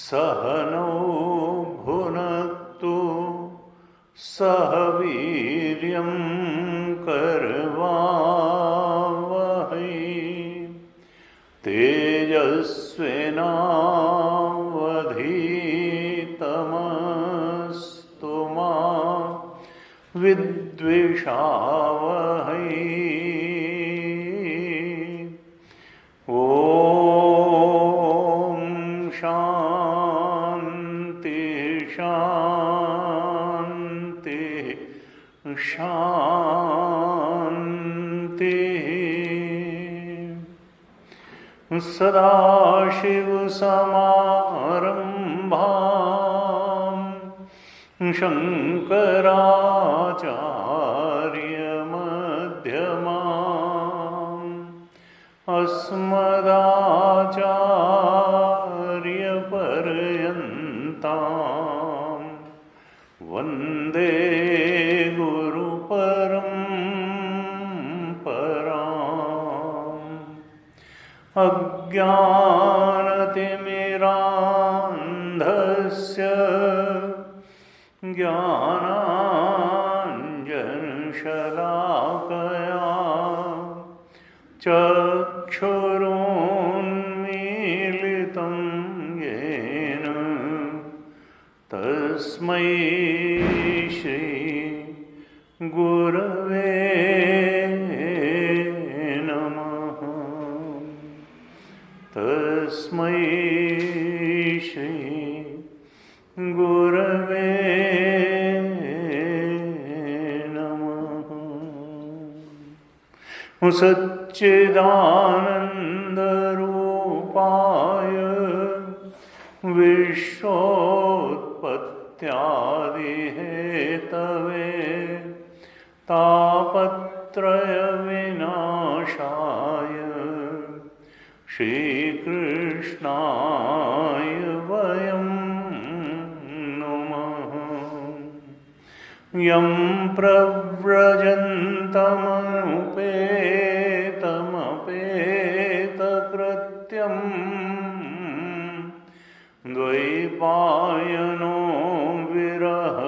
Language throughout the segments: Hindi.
सहनौ भुनक्तु सह वीर्यं करवावहै तेजस्विनावधीतमस्तु मा विद्विषावहै। शांति। सदाशिवसमारम्भां शङ्कराचार्यमध्यमाम् अस्मदाचार्यपर्यन्तां वन्दे अज्ञानतिमिरान्धस्य ज्ञानाञ्जनशलाकया चक्षुरुन्मीलितं येन तस्मै श्री गुरवे तस्मै श्री गुरवे नमः। सच्चिदानन्दरूपाय विश्वोत्पत्त्यादिहेतवे तापत्रयविनाशाय श्रीकृष्णाय वयं नुमः। यं प्रव्रजन्तमनुपेतमपेतकृत्यं द्वैपायनो विरहकातराजुहाव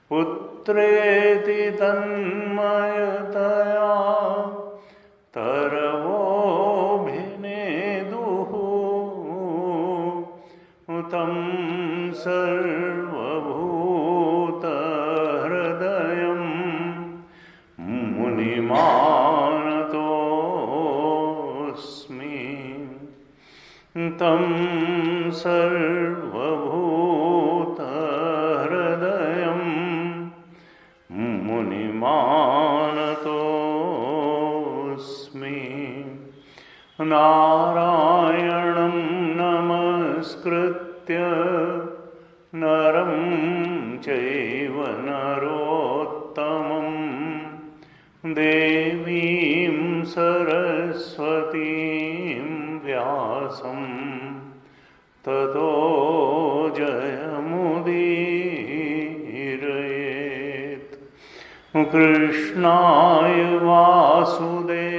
पुत्रेति तन्मयतया तरवोऽभिनेदुः तं सर्वभूतहृदयं मुनिमानतोऽस्मि तं सर्वभूतहृदयं मुनिमानतोऽस्मि। नारायणं नमस्कृत्य नरं चैव नरोत्तमं देवीं सरस्वतीं व्यासं ततो जयमुदीरयेत्। कृष्णाय वासुदेवाय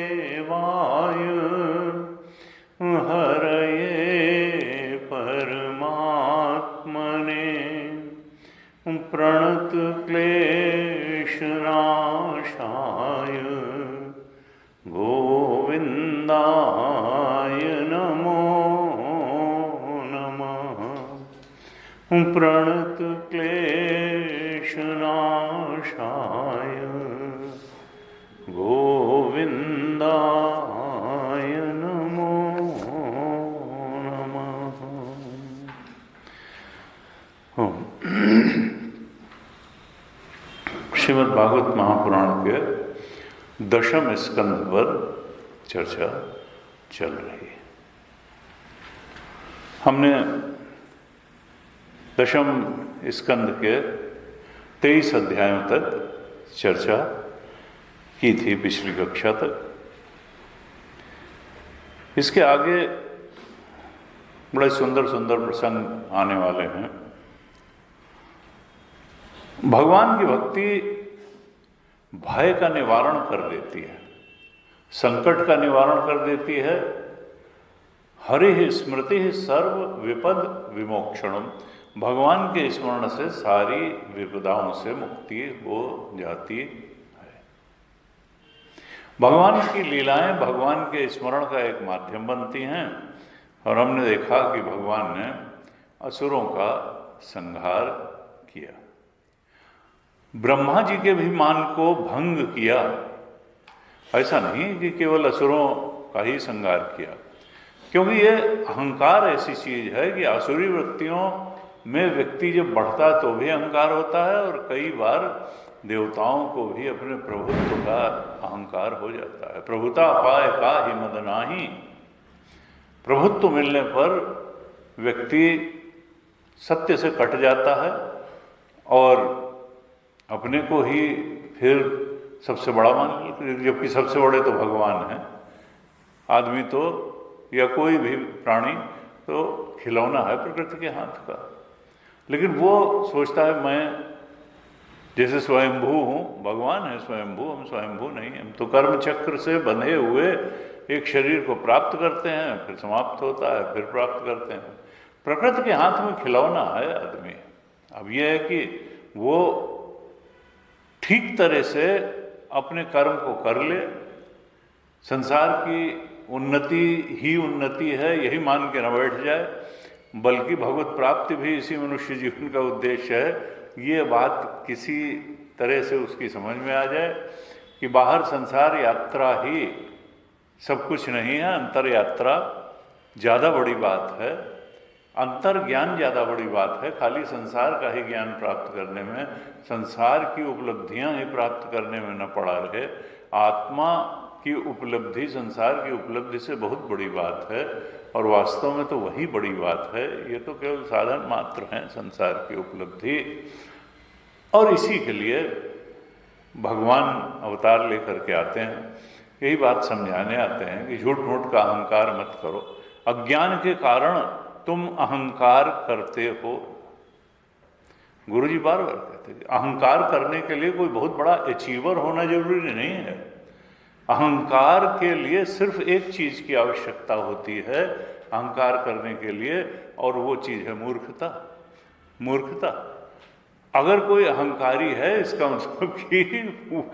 हरये परमात्मने प्रणतक्लेशनाशाय गोविन्दाय प्रणत क्लेशनाशाय गोविंदाय नमो नमः। श्रीमद् भागवत महापुराण के दशम स्कंध पर चर्चा चल रही है। हमने दशम स्कंद के 23 अध्यायों तक चर्चा की थी पिछली कक्षा तक। इसके आगे बड़े सुंदर सुंदर प्रसंग आने वाले हैं। भगवान की भक्ति भय का निवारण कर देती है, संकट का निवारण कर देती है। हरिः स्मृतिः सर्व विपद विमोक्षणम, भगवान के स्मरण से सारी विपदाओं से मुक्ति हो जाती है। भगवान की लीलाएं भगवान के स्मरण का एक माध्यम बनती हैं। और हमने देखा कि भगवान ने असुरों का संहार किया, ब्रह्मा जी के भी मान को भंग किया। ऐसा नहीं कि केवल असुरों का ही संहार किया, क्योंकि ये अहंकार ऐसी चीज है कि आसुरी वृत्तियों में व्यक्ति जब बढ़ता है तो भी अहंकार होता है, और कई बार देवताओं को भी अपने प्रभुत्व का अहंकार हो जाता है। प्रभुता पाए का ही मद नाही, प्रभुत्व मिलने पर व्यक्ति सत्य से कट जाता है और अपने को ही फिर सबसे बड़ा मान, जबकि सबसे बड़े तो भगवान हैं। आदमी तो या कोई भी प्राणी तो खिलौना है प्रकृति के हाथ का, लेकिन वो सोचता है मैं जैसे स्वयंभू हूँ, भगवान है स्वयंभू, हम स्वयंभू नहीं। हम तो कर्म चक्र से बंधे हुए एक शरीर को प्राप्त करते हैं, फिर समाप्त होता है, फिर प्राप्त करते हैं। प्रकृति के हाथ में खिलौना है आदमी। अब यह है कि वो ठीक तरह से अपने कर्म को कर ले, संसार की उन्नति ही उन्नति है यही मान के न बैठ जाए, बल्कि भगवत प्राप्ति भी इसी मनुष्य जीवन का उद्देश्य है। ये बात किसी तरह से उसकी समझ में आ जाए कि बाहर संसार यात्रा ही सब कुछ नहीं है, अंतर यात्रा ज़्यादा बड़ी बात है, अंतर ज्ञान ज़्यादा बड़ी बात है। खाली संसार का ही ज्ञान प्राप्त करने में, संसार की उपलब्धियां ही प्राप्त करने में न पड़ा रहे। आत्मा की उपलब्धि संसार की उपलब्धि से बहुत बड़ी बात है, और वास्तव में तो वही बड़ी बात है। ये तो केवल साधन मात्र हैं संसार की उपलब्धि। और इसी के लिए भगवान अवतार लेकर के आते हैं, यही बात समझाने आते हैं कि झूठ मूठ का अहंकार मत करो। अज्ञान के कारण तुम अहंकार करते हो। गुरुजी बार बार कहते हैं अहंकार करने के लिए कोई बहुत बड़ा अचीवर होना जरूरी नहीं है। अहंकार के लिए सिर्फ एक चीज की आवश्यकता होती है अहंकार करने के लिए, और वो चीज है मूर्खता। मूर्खता। अगर कोई अहंकारी है इसका मतलब कि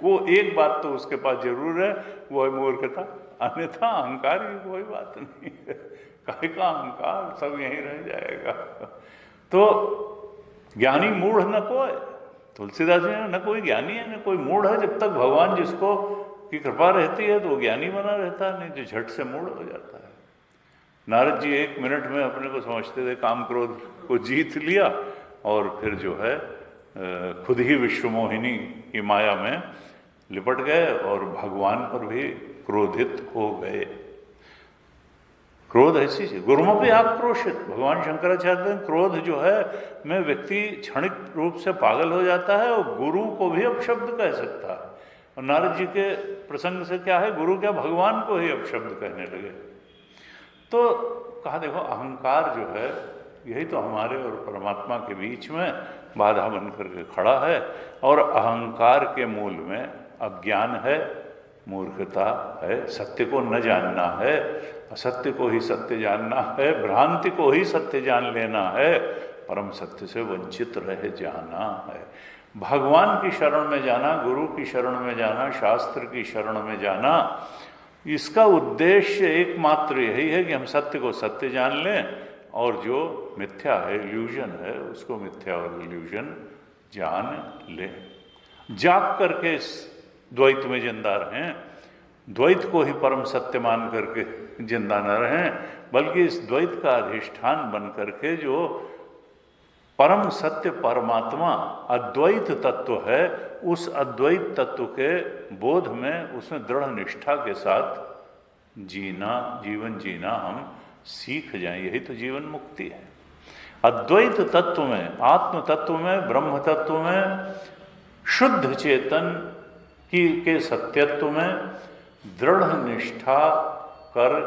वो एक बात तो उसके पास जरूर है, वो है मूर्खता। अन्यथा अहंकार की कोई बात नहीं है। काहे का अहंकार, सब यहीं रह जाएगा। तो ज्ञानी मूढ़ न कोई, तुलसीदास जी न कोई ज्ञानी है न कोई मूढ़ है। जब तक भगवान जिसको की कृपा रहती है तो वो ज्ञानी बना रहता है, नहीं तो झट से मूढ़ हो जाता है। नारद जी 1 मिनट में अपने को समझते थे काम क्रोध को जीत लिया, और फिर जो है खुद ही विश्वमोहिनी की माया में लिपट गए और भगवान पर भी क्रोधित हो गए। क्रोध ऐसी चीज, गुरुमपि आक्रोशित। भगवान शंकराचार्य क्रोध जो है में व्यक्ति क्षणिक रूप से पागल हो जाता है और गुरु को भी अपशब्द कह सकता है। और नारद जी के प्रसंग से क्या है, गुरु क्या भगवान को ही अपशब्द कहने लगे। तो कहा देखो अहंकार जो है यही तो हमारे और परमात्मा के बीच में बाधा बन करके खड़ा है, और अहंकार के मूल में अज्ञान है, मूर्खता है, सत्य को न जानना है, असत्य को ही सत्य जानना है, भ्रांति को ही सत्य जान लेना है, परम सत्य से वंचित रह जाना है। भगवान की शरण में जाना, गुरु की शरण में जाना, शास्त्र की शरण में जाना, इसका उद्देश्य एकमात्र यही है कि हम सत्य को सत्य जान लें और जो मिथ्या है, इल्यूजन है, उसको मिथ्या और इल्यूजन जान ले। जाग करके इस द्वैत में जिंदा रहें, द्वैत को ही परम सत्य मान करके जिंदा न रहें, बल्कि इस द्वैत का अधिष्ठान बन करके जो परम सत्य परमात्मा अद्वैत तत्व है, उस अद्वैत तत्व के बोध में, उसमें दृढ़ निष्ठा के साथ जीवन जीना हम सीख जाएं। यही तो जीवन मुक्ति है। अद्वैत तत्व में, आत्म तत्व में, ब्रह्म तत्व में, शुद्ध चेतन के सत्यत्व में दृढ़ निष्ठा कर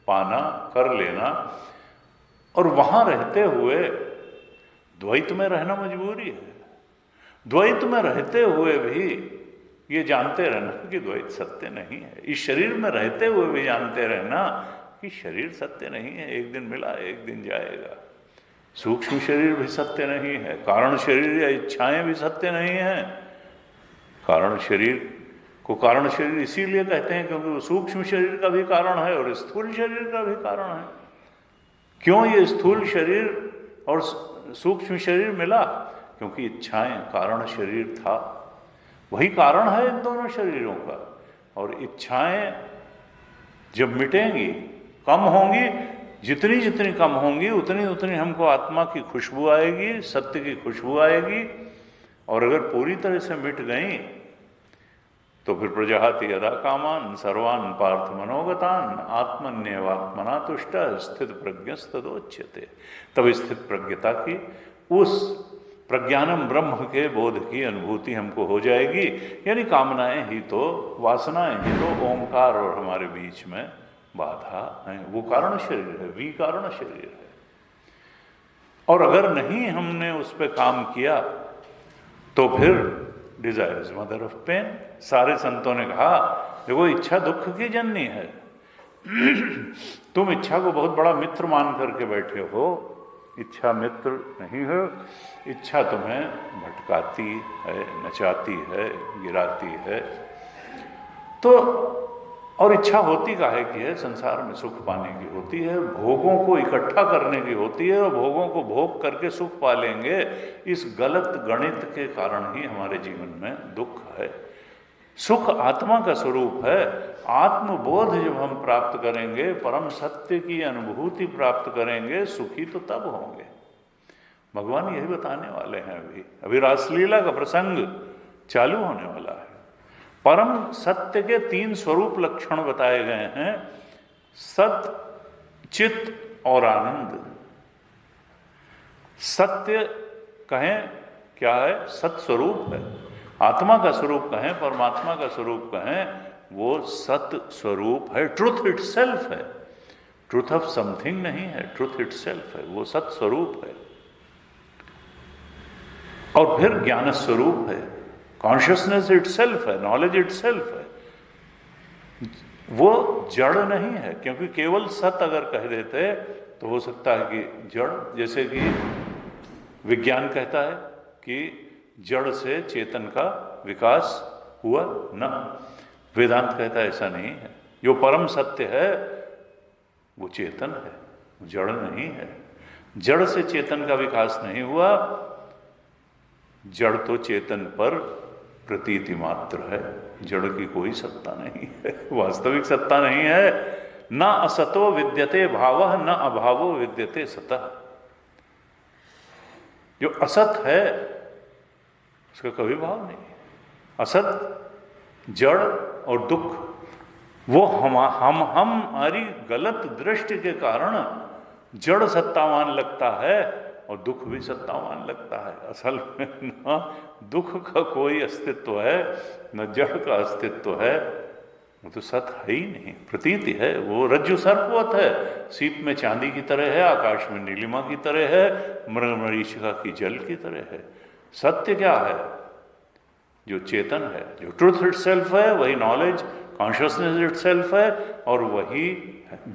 पाना, कर लेना, और वहां रहते हुए द्वैत में रहना मजबूरी है। द्वैत में रहते हुए भी ये जानते रहना कि द्वैत सत्य नहीं है। इस शरीर में रहते हुए भी जानते रहना कि शरीर सत्य नहीं है, एक दिन मिला, एक दिन जाएगा। सूक्ष्म शरीर भी सत्य नहीं है, कारण शरीर या इच्छाएं भी सत्य नहीं है। कारण शरीर को कारण शरीर इसीलिए कहते हैं क्योंकि वो सूक्ष्म शरीर का भी कारण है और स्थूल शरीर का भी कारण है। क्यों ये स्थूल शरीर और सूक्ष्म शरीर मिला? क्योंकि इच्छाएं कारण शरीर था, वही कारण है इन दोनों शरीरों का। और इच्छाएं जब मिटेंगी, कम होंगी, जितनी जितनी कम होंगी उतनी उतनी हमको आत्मा की खुशबू आएगी, सत्य की खुशबू आएगी। और अगर पूरी तरह से मिट गई तो फिर प्रजाति यदा कामान सर्वान पार्थ मनोगतान आत्मन्यवात्मना तुष्ट स्थित प्रज्ञस्तदोच्यते। तब स्थित प्रज्ञता की, उस प्रज्ञानम ब्रह्म के बोध की अनुभूति हमको हो जाएगी। यानी कामनाएं ही तो, वासनाएं ही तो ओंकार और हमारे बीच में बाधा है। वो कारण शरीर है, विकारण शरीर है। और अगर नहीं हमने उस पर काम किया तो फिर desire is mother of pain. सारे संतों ने कहा देखो इच्छा दुख की जननी है। तुम इच्छा को बहुत बड़ा मित्र मान करके बैठे हो, इच्छा मित्र नहीं है। इच्छा तुम्हें भटकाती है, नचाती है, गिराती है। तो और इच्छा होती काहे की है? संसार में सुख पाने की होती है, भोगों को इकट्ठा करने की होती है, और भोगों को भोग करके सुख पा लेंगे। इस गलत गणित के कारण ही हमारे जीवन में दुख है। सुख आत्मा का स्वरूप है। आत्मबोध जब हम प्राप्त करेंगे, परम सत्य की अनुभूति प्राप्त करेंगे, सुखी तो तब होंगे। भगवान यही बताने वाले हैं। अभी रासलीला का प्रसंग चालू होने वाला है। परम सत्य के 3 स्वरूप लक्षण बताए गए हैं, सत, चित और आनंद। सत्य कहें क्या है? सत स्वरूप है। आत्मा का स्वरूप कहें, परमात्मा का स्वरूप कहें, वो सत स्वरूप है। ट्रुथ इटसेल्फ है, ट्रुथ ऑफ समथिंग नहीं है, ट्रुथ इटसेल्फ है, वो सत स्वरूप है। और फिर ज्ञान स्वरूप है, कॉन्शियसनेस इटसेल्फ है, नॉलेज इटसेल्फ है। वो जड़ नहीं है, क्योंकि केवल सत अगर कह देते तो हो सकता है कि जड़, जैसे कि विज्ञान कहता है कि जड़ से चेतन का विकास हुआ न। वेदांत कहता है ऐसा नहीं है। जो परम सत्य है वो चेतन है, जड़ नहीं है। जड़ से चेतन का विकास नहीं हुआ। जड़ तो चेतन पर प्रतीति मात्र है, जड़ की कोई सत्ता नहीं है, वास्तविक सत्ता नहीं है। न असतो विद्यते भावः न अभावो विद्यते सतः। जो असत है उसका कभी भाव नहीं है। असत, जड़ और दुख, वो हमारी गलत दृष्टि के कारण जड़ सत्तावान लगता है और दुख भी सत्तावान लगता है। असल में न दुख का कोई अस्तित्व है न जड़ का अस्तित्व है। वो तो सत है ही नहीं, प्रतीति है। वो रज्जु सर्पवत है, सीप में चांदी की तरह है, आकाश में नीलिमा की तरह है, मरीचिका की जल की तरह है। सत्य क्या है? जो चेतन है, जो ट्रुथ इटसेल्फ है, वही नॉलेज, कॉन्शियसनेस इटसेल्फ है, और वही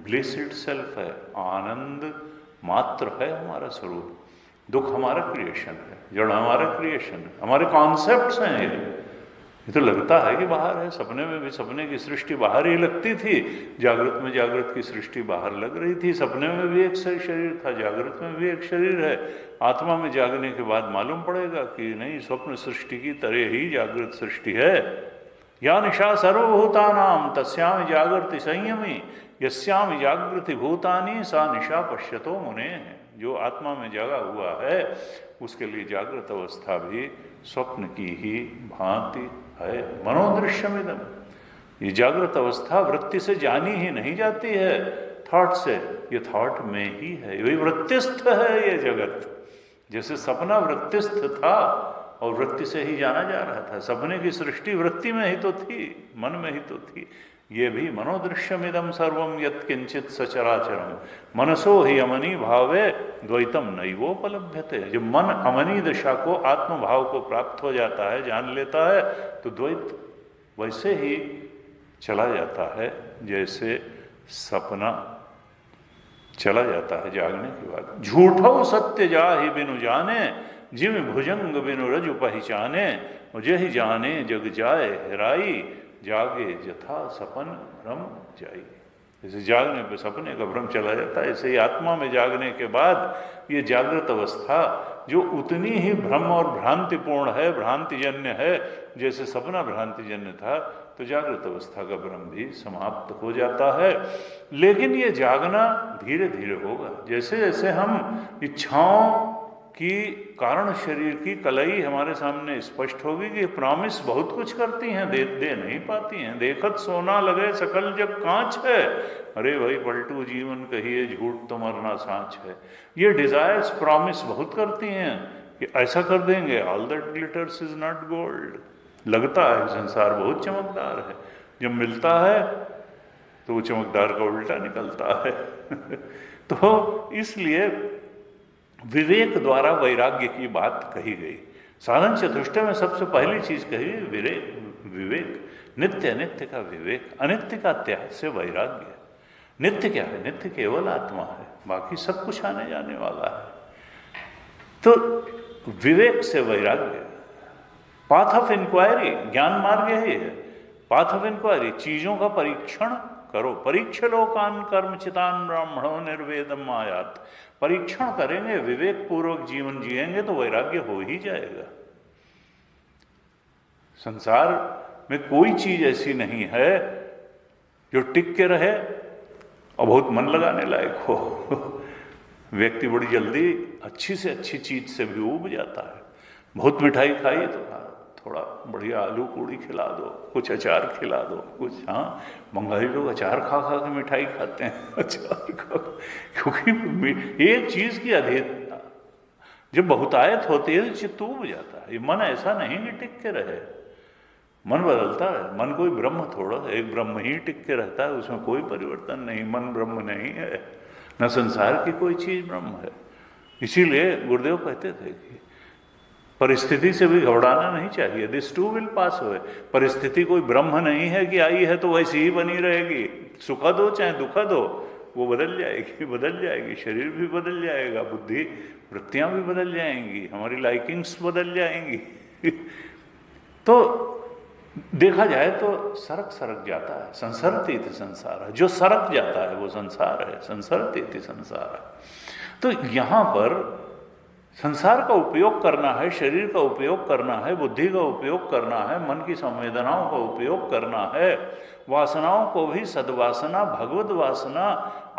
ब्लिस इटसेल्फ है। आनंद मात्र है हमारा स्वरूप। दुख हमारा क्रिएशन है, जड़ हमारा क्रिएशन है, हमारे कॉन्सेप्ट्स हैं ये। ये तो लगता है कि बाहर है, सपने में भी सपने की सृष्टि बाहर ही लगती थी, जागृत में जागृत की सृष्टि बाहर लग रही थी। सपने में भी एक शरीर था, जागृत में भी एक शरीर है। आत्मा में जागने के बाद मालूम पड़ेगा कि नहीं, स्वप्न सृष्टि की तरह ही जागृत सृष्टि है। या निशा सर्वभूतानाम तस्याम जागृति संयमी यस्याम जागृति भूतानी सा निशा पश्यतो मुने। जो आत्मा में जागा हुआ है उसके लिए जागृत अवस्था भी स्वप्न की ही भांति है। मनोदृश्यमिदम, ये जागृत अवस्था वृत्ति से जानी ही नहीं जाती है, थॉट से, ये थॉट में ही है, वही वृत्तिस्थ है ये जगत। जैसे सपना वृत्तिस्थ था और वृत्ति से ही जाना जा रहा था, सपने की सृष्टि वृत्ति में ही तो थी, मन में ही तो थी। ये भी मनोदृश्यमिदम सर्वम यत्किंचित सचराचरम मनसो ही अमनी भावे द्वैतम नैवोपलभ्यते। जब मन अमनी दशा को, आत्म भाव को प्राप्त हो जाता है, जान लेता है, तो द्वैत वैसे ही चला जाता है जैसे सपना चला जाता है जागने के बाद। झूठो सत्य जाहि बिनु जाने जिम भुजंग बिनु रजु पहचाने, जहि जाने जग जाए हेराई जागे जथा सपन भ्रम जाई। जैसे जागने पे सपने का भ्रम चला जाता है, ऐसे ही आत्मा में जागने के बाद ये जागृत अवस्था जो उतनी ही भ्रम और भ्रांतिपूर्ण है, भ्रांतिजन्य है, जैसे सपना भ्रांतिजन्य था, तो जागृत अवस्था का भ्रम भी समाप्त हो जाता है। लेकिन ये जागना धीरे धीरे होगा। जैसे जैसे हम इच्छाओं की कारण शरीर की कलई हमारे सामने स्पष्ट होगी कि प्रॉमिस बहुत कुछ करती हैं, दे नहीं पाती हैं। देखत सोना लगे सकल जग कांच है, अरे भाई पलटू जीवन कहिए झूठ तो मरना सांच है। ये डिजायर्स प्रॉमिस बहुत करती हैं कि ऐसा कर देंगे, all that glitters is not gold. लगता है संसार बहुत चमकदार है, जब मिलता है तो वो चमकदार का उल्टा निकलता है। तो इसलिए विवेक द्वारा वैराग्य की बात कही गई। साधन चतुष्टय में सबसे पहली चीज कही विवेक, नित्य अनित्य का विवेक, अनित्य का त्याग से वैराग्य। नित्य क्या है? नित्य केवल आत्मा है, बाकी सब कुछ आने जाने वाला है। तो विवेक से वैराग्य, पाथ ऑफ इंक्वायरी, ज्ञान मार्ग यही है। पाथ ऑफ इंक्वायरी, चीजों का परीक्षण करो। परीक्ष लोकान कर्म चितान ब्राह्मणों निर्वेदम आयात। परीक्षण करेंगे, विवेक पूर्वक जीवन जिएंगे तो वैराग्य हो ही जाएगा। संसार में कोई चीज ऐसी नहीं है जो टिक के रहे और बहुत मन लगाने लायक हो। व्यक्ति बड़ी जल्दी अच्छी से अच्छी चीज से भी ऊब जाता है। बहुत मिठाई खाई तो थोड़ा बढ़िया आलू पूड़ी खिला दो, कुछ अचार खिला दो, कुछ, हाँ बंगाली लोग अचार खा खा के मिठाई खाते हैं, अचार खा, क्योंकि एक चीज की अधिकता जब बहुतायत होती है तो चित्त ऊब जाता है। ये मन ऐसा नहीं कि टिक के रहे, मन बदलता है। मन कोई ब्रह्म थोड़ा, एक ब्रह्म ही टिक के रहता है, उसमें कोई परिवर्तन नहीं। मन ब्रह्म नहीं है, न संसार की कोई चीज ब्रह्म है। इसीलिए गुरुदेव कहते थे कि परिस्थिति से भी घबराना नहीं चाहिए, this too will pass away. परिस्थिति कोई ब्रह्म नहीं है कि आई है तो वैसी ही बनी रहेगी, सुखद हो चाहे दुखद हो, वो बदल जाएगी, बदल जाएगी। शरीर भी बदल जाएगा, बुद्धि वृत्तियां भी बदल जाएंगी, हमारी लाइकिंग्स बदल जाएंगी। तो देखा जाए तो सरक सरक जाता है, संसरती थी संसार है। जो सरक जाता है वो संसार है, संसरती थी संसार है। तो यहां पर संसार का उपयोग करना है, शरीर का उपयोग करना है, बुद्धि का उपयोग करना है, मन की संवेदनाओं का उपयोग करना है, वासनाओं को भी सद्वासना, भगवत वासना,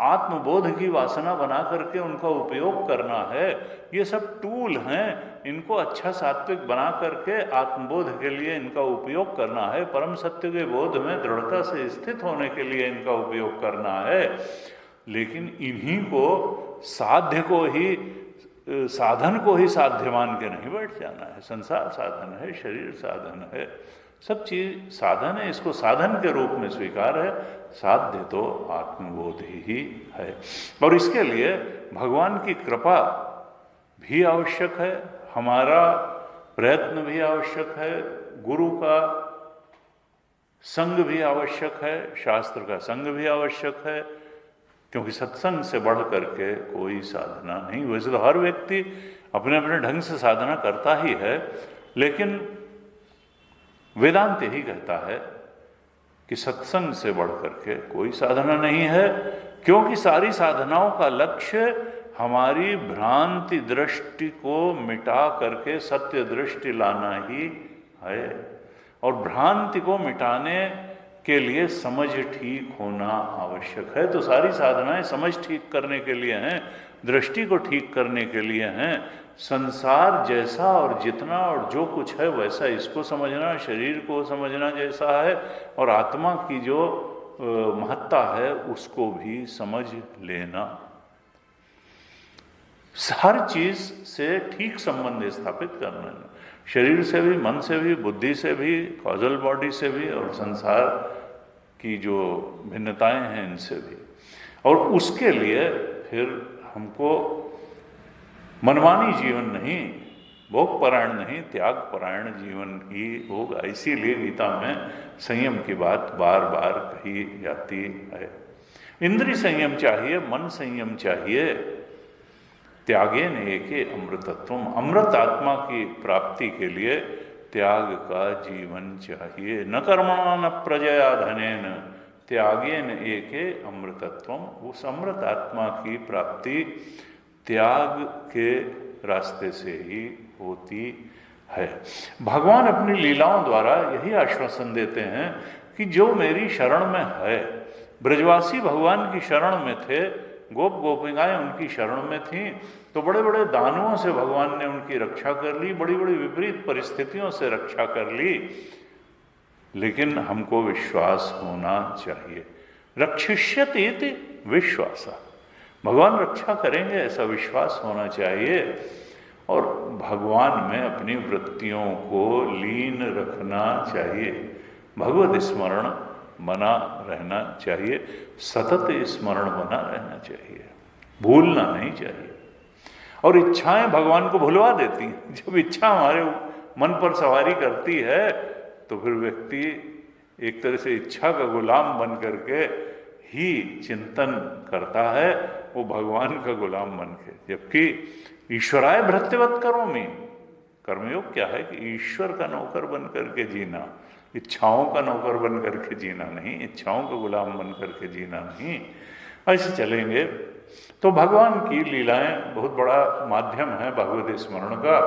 आत्मबोध की वासना बना करके उनका उपयोग करना है। ये सब टूल हैं, इनको अच्छा सात्विक बना करके आत्मबोध के लिए इनका उपयोग करना है। परम सत्य के बोध में दृढ़ता से स्थित होने के लिए इनका उपयोग करना है। लेकिन इन्हीं को, साध्य को ही, साधन को ही साध्य मान के नहीं बैठ जाना है। संसार साधन है, शरीर साधन है, सब चीज साधन है, इसको साधन के रूप में स्वीकार है। साध्य तो आत्मबोध ही है, और इसके लिए भगवान की कृपा भी आवश्यक है, हमारा प्रयत्न भी आवश्यक है, गुरु का संग भी आवश्यक है, शास्त्र का संग भी आवश्यक है, क्योंकि सत्संग से बढ़ करके कोई साधना नहीं। वैसे तो हर व्यक्ति अपने अपने ढंग से साधना करता ही है, लेकिन वेदांत यही कहता है कि सत्संग से बढ़ करके कोई साधना नहीं है, क्योंकि सारी साधनाओं का लक्ष्य हमारी भ्रांति दृष्टि को मिटा करके सत्य दृष्टि लाना ही है। और भ्रांति को मिटाने के लिए समझ ठीक होना आवश्यक है। तो सारी साधनाएं समझ ठीक करने के लिए हैं, दृष्टि को ठीक करने के लिए हैं। संसार जैसा और जितना और जो कुछ है वैसा इसको समझना, शरीर को समझना जैसा है, और आत्मा की जो महत्ता है उसको भी समझ लेना। हर चीज से ठीक संबंध स्थापित करना, शरीर से भी, मन से भी, बुद्धि से भी, कॉजल बॉडी से भी, और संसार की जो भिन्नताएं हैं इनसे भी। और उसके लिए फिर हमको मनमानी जीवन नहीं, भोग परायण नहीं, त्याग परायण जीवन ही होगा। इसीलिए गीता में संयम की बात बार बार कही जाती है। इंद्रिय संयम चाहिए, मन संयम चाहिए। त्यागे न एके अमृतत्वम, अमृत आत्मा की प्राप्ति के लिए त्याग का जीवन चाहिए। न कर्मणा न प्रजया धनेन त्यागेन एके अमृतत्वम, उस अमृत आत्मा की प्राप्ति त्याग के रास्ते से ही होती है। भगवान अपनी लीलाओं द्वारा यही आश्वासन देते हैं कि जो मेरी शरण में है, ब्रजवासी भगवान की शरण में थे, गोप गोपिकाएं उनकी शरण में थीं, तो बड़े बड़े दानवों से भगवान ने उनकी रक्षा कर ली, बड़ी बड़ी विपरीत परिस्थितियों से रक्षा कर ली। लेकिन हमको विश्वास होना चाहिए। रक्षिष्यति इति विश्वासा, भगवान रक्षा करेंगे ऐसा विश्वास होना चाहिए। और भगवान में अपनी वृत्तियों को लीन रखना चाहिए। भगवत स्मरण बना रहना चाहिए, सतत स्मरण बना रहना चाहिए, भूलना नहीं चाहिए। और इच्छाएं भगवान को भुलवा देती हैं। जब इच्छा हमारे मन पर सवारी करती है तो फिर व्यक्ति एक तरह से इच्छा का गुलाम बन करके ही चिंतन करता है, वो भगवान का गुलाम बन के। जबकि ईश्वराय भृत्यवत करोमि, कर्मयोग क्या है कि ईश्वर का नौकर बन करके जीना, इच्छाओं का नौकर बन करके जीना नहीं, इच्छाओं का गुलाम बन करके जीना नहीं। ऐसे चलेंगे तो भगवान की लीलाएं बहुत बड़ा माध्यम है भगवत स्मरण का,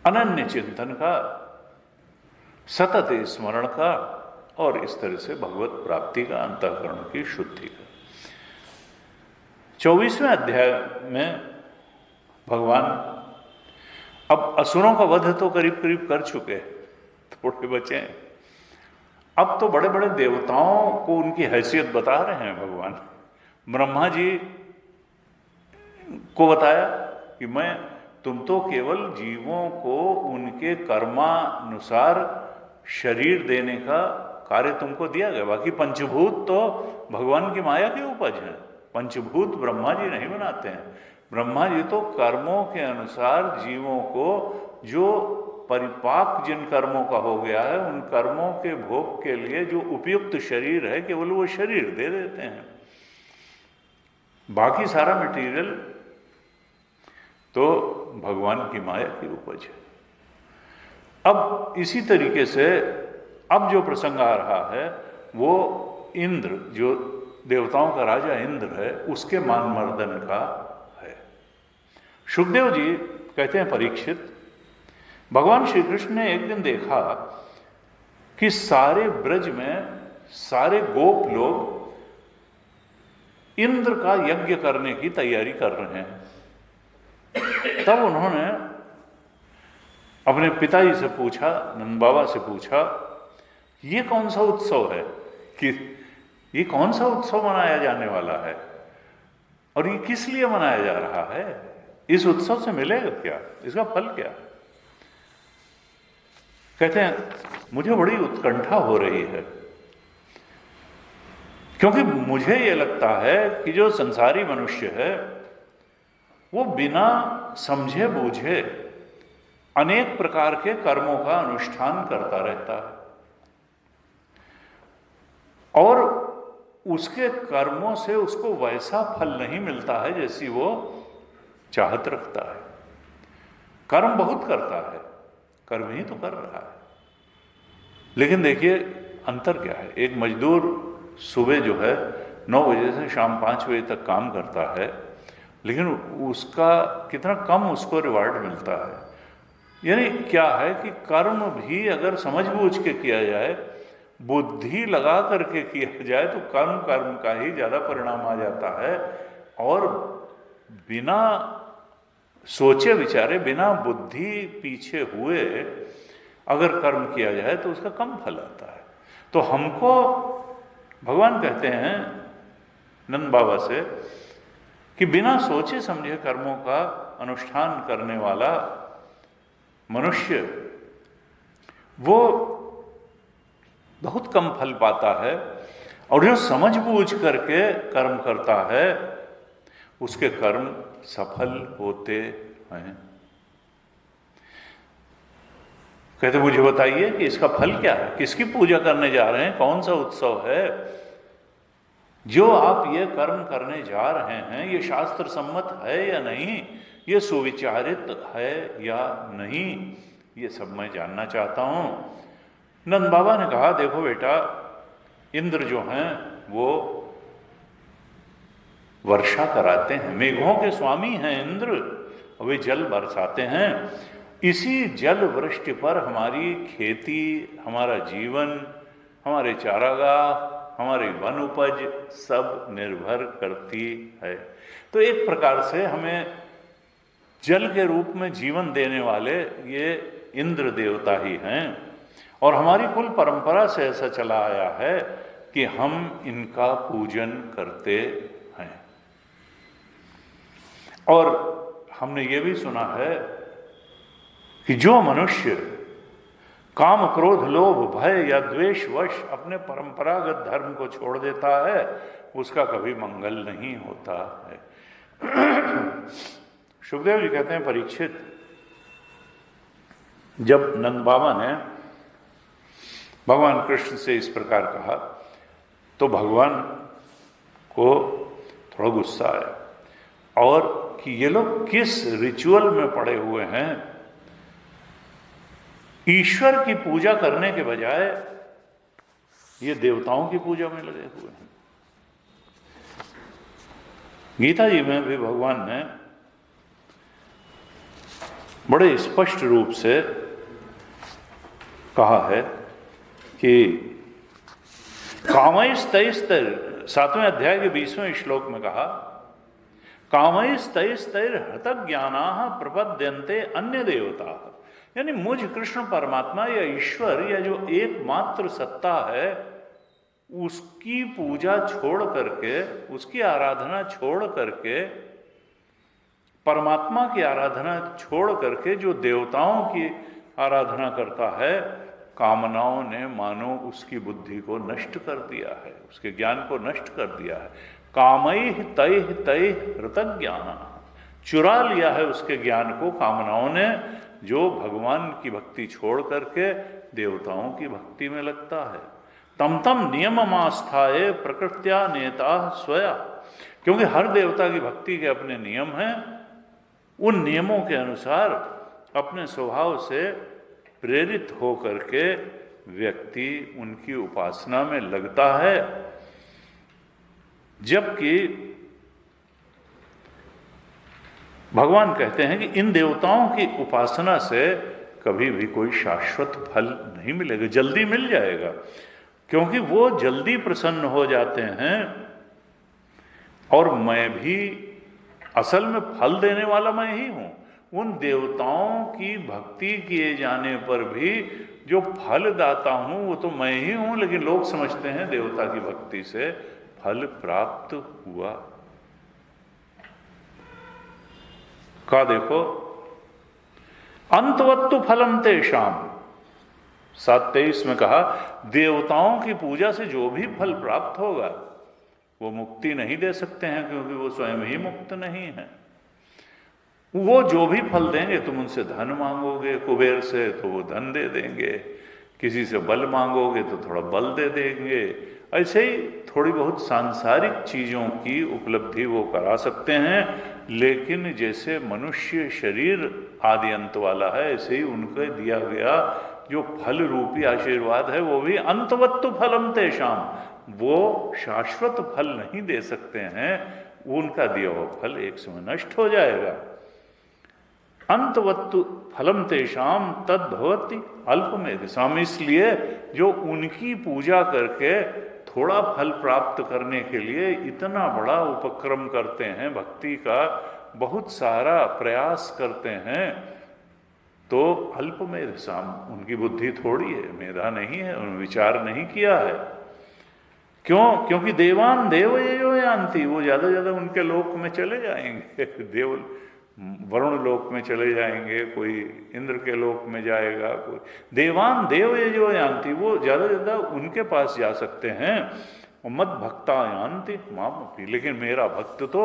अनन्य चिंतन का, सतत स्मरण का, और इस तरह से भगवत प्राप्ति का, अंतःकरण की शुद्धि का। 24वें अध्याय में भगवान अब असुरों का वध तो करीब करीब कर चुके, थोड़े बचे हैं। अब तो बड़े बड़े देवताओं को उनकी हैसियत बता रहे हैं भगवान। ब्रह्मा जी को बताया कि तुम तो केवल जीवों को उनके कर्मानुसार शरीर देने का कार्य तुमको दिया गया, बाकी पंचभूत तो भगवान की माया की उपज है। पंचभूत ब्रह्मा जी नहीं बनाते हैं। ब्रह्मा जी तो कर्मों के अनुसार जीवों को जो परिपाक जिन कर्मों का हो गया है, उन कर्मों के भोग के लिए जो उपयुक्त शरीर है, केवल वो शरीर दे देते हैं। बाकी सारा मटेरियल तो भगवान की माया की उपज है। अब इसी तरीके से अब जो प्रसंग आ रहा है वो इंद्र, जो देवताओं का राजा इंद्र है, उसके मान मर्दन का है। सुखदेव जी कहते हैं, परीक्षित, भगवान श्री कृष्ण ने एक दिन देखा कि सारे ब्रज में सारे गोप लोग इंद्र का यज्ञ करने की तैयारी कर रहे हैं। तब उन्होंने अपने पिताजी से पूछा, नंद बाबा से पूछा, ये कौन सा उत्सव है, कि ये कौन सा उत्सव मनाया जाने वाला है और ये किस लिए मनाया जा रहा है, इस उत्सव से मिलेगा क्या, इसका फल क्या। कहते हैं, मुझे बड़ी उत्कंठा हो रही है, क्योंकि मुझे ये लगता है कि जो संसारी मनुष्य है वो बिना समझे बूझे अनेक प्रकार के कर्मों का अनुष्ठान करता रहता है और उसके कर्मों से उसको वैसा फल नहीं मिलता है जैसी वो चाहत रखता है। कर्म बहुत करता है, कर्म ही तो कर रहा है। लेकिन देखिए अंतर क्या है, एक मजदूर सुबह जो है 9 बजे से शाम 5 बजे तक काम करता है, लेकिन उसका कितना कम उसको रिवार्ड मिलता है। यानी क्या है कि कर्म भी अगर समझ बूझ के किया जाए, बुद्धि लगा करके किया जाए, तो कर्म का ही ज़्यादा परिणाम आ जाता है। और बिना सोचे विचारे, बिना बुद्धि पीछे हुए अगर कर्म किया जाए तो उसका कम फल आता है। तो हमको भगवान कहते हैं नंद बाबा से कि बिना सोचे समझे कर्मों का अनुष्ठान करने वाला मनुष्य वो बहुत कम फल पाता है, और जो समझ बूझ करके कर्म करता है उसके कर्म सफल होते हैं। कहते मुझे बताइए कि इसका फल क्या है, किसकी पूजा करने जा रहे हैं, कौन सा उत्सव है। जो आप ये कर्म करने जा रहे हैं ये शास्त्र सम्मत है या नहीं, ये सुविचारित है या नहीं, ये सब मैं जानना चाहता हूं। नंद बाबा ने कहा देखो बेटा, इंद्र जो हैं वो वर्षा कराते हैं, मेघों के स्वामी हैं इंद्र, वे जल बरसाते हैं। इसी जल वृष्टि पर हमारी खेती, हमारा जीवन, हमारे चारागाह, हमारी वन उपज सब निर्भर करती है। तो एक प्रकार से हमें जल के रूप में जीवन देने वाले ये इंद्र देवता ही हैं, और हमारी कुल परंपरा से ऐसा चला आया है कि हम इनका पूजन करते हैं। और हमने ये भी सुना है कि जो मनुष्य काम, क्रोध, लोभ, भय या द्वेषवश अपने परंपरागत धर्म को छोड़ देता है उसका कभी मंगल नहीं होता है। सुखदेव जी कहते हैं परीक्षित, जब नंद बाबा ने भगवान कृष्ण से इस प्रकार कहा तो भगवान को थोड़ा गुस्सा आया, और कि ये लोग किस रिचुअल में पड़े हुए हैं, ईश्वर की पूजा करने के बजाय ये देवताओं की पूजा में लगे हुए हैं। गीता जी में भी भगवान ने बड़े स्पष्ट रूप से कहा है कि कामैस्तैस्तर, 7वें अध्याय के 20वें श्लोक में कहा, कामैस्तैस्तैर हतज्ञानाः प्रपद्यन्ते अन्य देवता। यानी मुझ कृष्ण परमात्मा या ईश्वर या जो एकमात्र सत्ता है उसकी पूजा छोड़ करके, उसकी आराधना छोड़ करके, परमात्मा की आराधना छोड़ करके जो देवताओं की आराधना करता है, कामनाओं ने मानो उसकी बुद्धि को नष्ट कर दिया है, उसके ज्ञान को नष्ट कर दिया है। कामैः तैः तैः हृतज्ञानः, चुरा लिया है उसके ज्ञान को कामनाओं ने, जो भगवान की भक्ति छोड़ करके देवताओं की भक्ति में लगता है। तम तम नियममास्थाये प्रकृत्या नेता स्वया, क्योंकि हर देवता की भक्ति के अपने नियम हैं, उन नियमों के अनुसार अपने स्वभाव से प्रेरित हो करके व्यक्ति उनकी उपासना में लगता है। जबकि भगवान कहते हैं कि इन देवताओं की उपासना से कभी भी कोई शाश्वत फल नहीं मिलेगा, जल्दी मिल जाएगा, क्योंकि वो जल्दी प्रसन्न हो जाते हैं। और मैं भी असल में फल देने वाला मैं ही हूं। उन देवताओं की भक्ति किए जाने पर भी जो फल दाता हूं वो तो मैं ही हूं, लेकिन लोग समझते हैं देवता की भक्ति से फल प्राप्त हुआ। का देखो, अंतवत्तु फलम तेषाम, 7:23 में कहा, देवताओं की पूजा से जो भी फल प्राप्त होगा वो मुक्ति नहीं दे सकते हैं, क्योंकि वो स्वयं ही मुक्त नहीं है। वो जो भी फल देंगे, तुम उनसे धन मांगोगे कुबेर से तो वो धन दे देंगे, किसी से बल मांगोगे तो थोड़ा बल दे देंगे, ऐसे ही थोड़ी बहुत सांसारिक चीजों की उपलब्धि वो करा सकते हैं, लेकिन जैसे मनुष्य शरीर आदि अंत वाला है, ऐसे ही उनके दिया गया जो फल रूपी आशीर्वाद है वो भी अंतवत्तु फलम तेषाम, वो शाश्वत फल नहीं दे सकते हैं, उनका दिया हुआ फल एक समय नष्ट हो जाएगा। अंतवत्तु फलम तेषाम तद भवति अल्पमेधसाम, इसलिए जो उनकी पूजा करके थोड़ा फल प्राप्त करने के लिए इतना बड़ा उपक्रम करते हैं, भक्ति का बहुत सारा प्रयास करते हैं, तो अल्पमेधसाम, उनकी बुद्धि थोड़ी है, मेधा नहीं है, उन्होंने विचार नहीं किया है। क्यों? क्योंकि देवान देव यो यान्ति, वो ज़्यादा ज़्यादा उनके लोक में चले जाएंगे, देव वरुण लोक में चले जाएंगे, कोई इंद्र के लोक में जाएगा, कोई देवान देव जो यान्ति, वो ज़्यादा ज़्यादा उनके पास जा सकते हैं। मद भक्ता यान्ति मामपि, लेकिन मेरा भक्त तो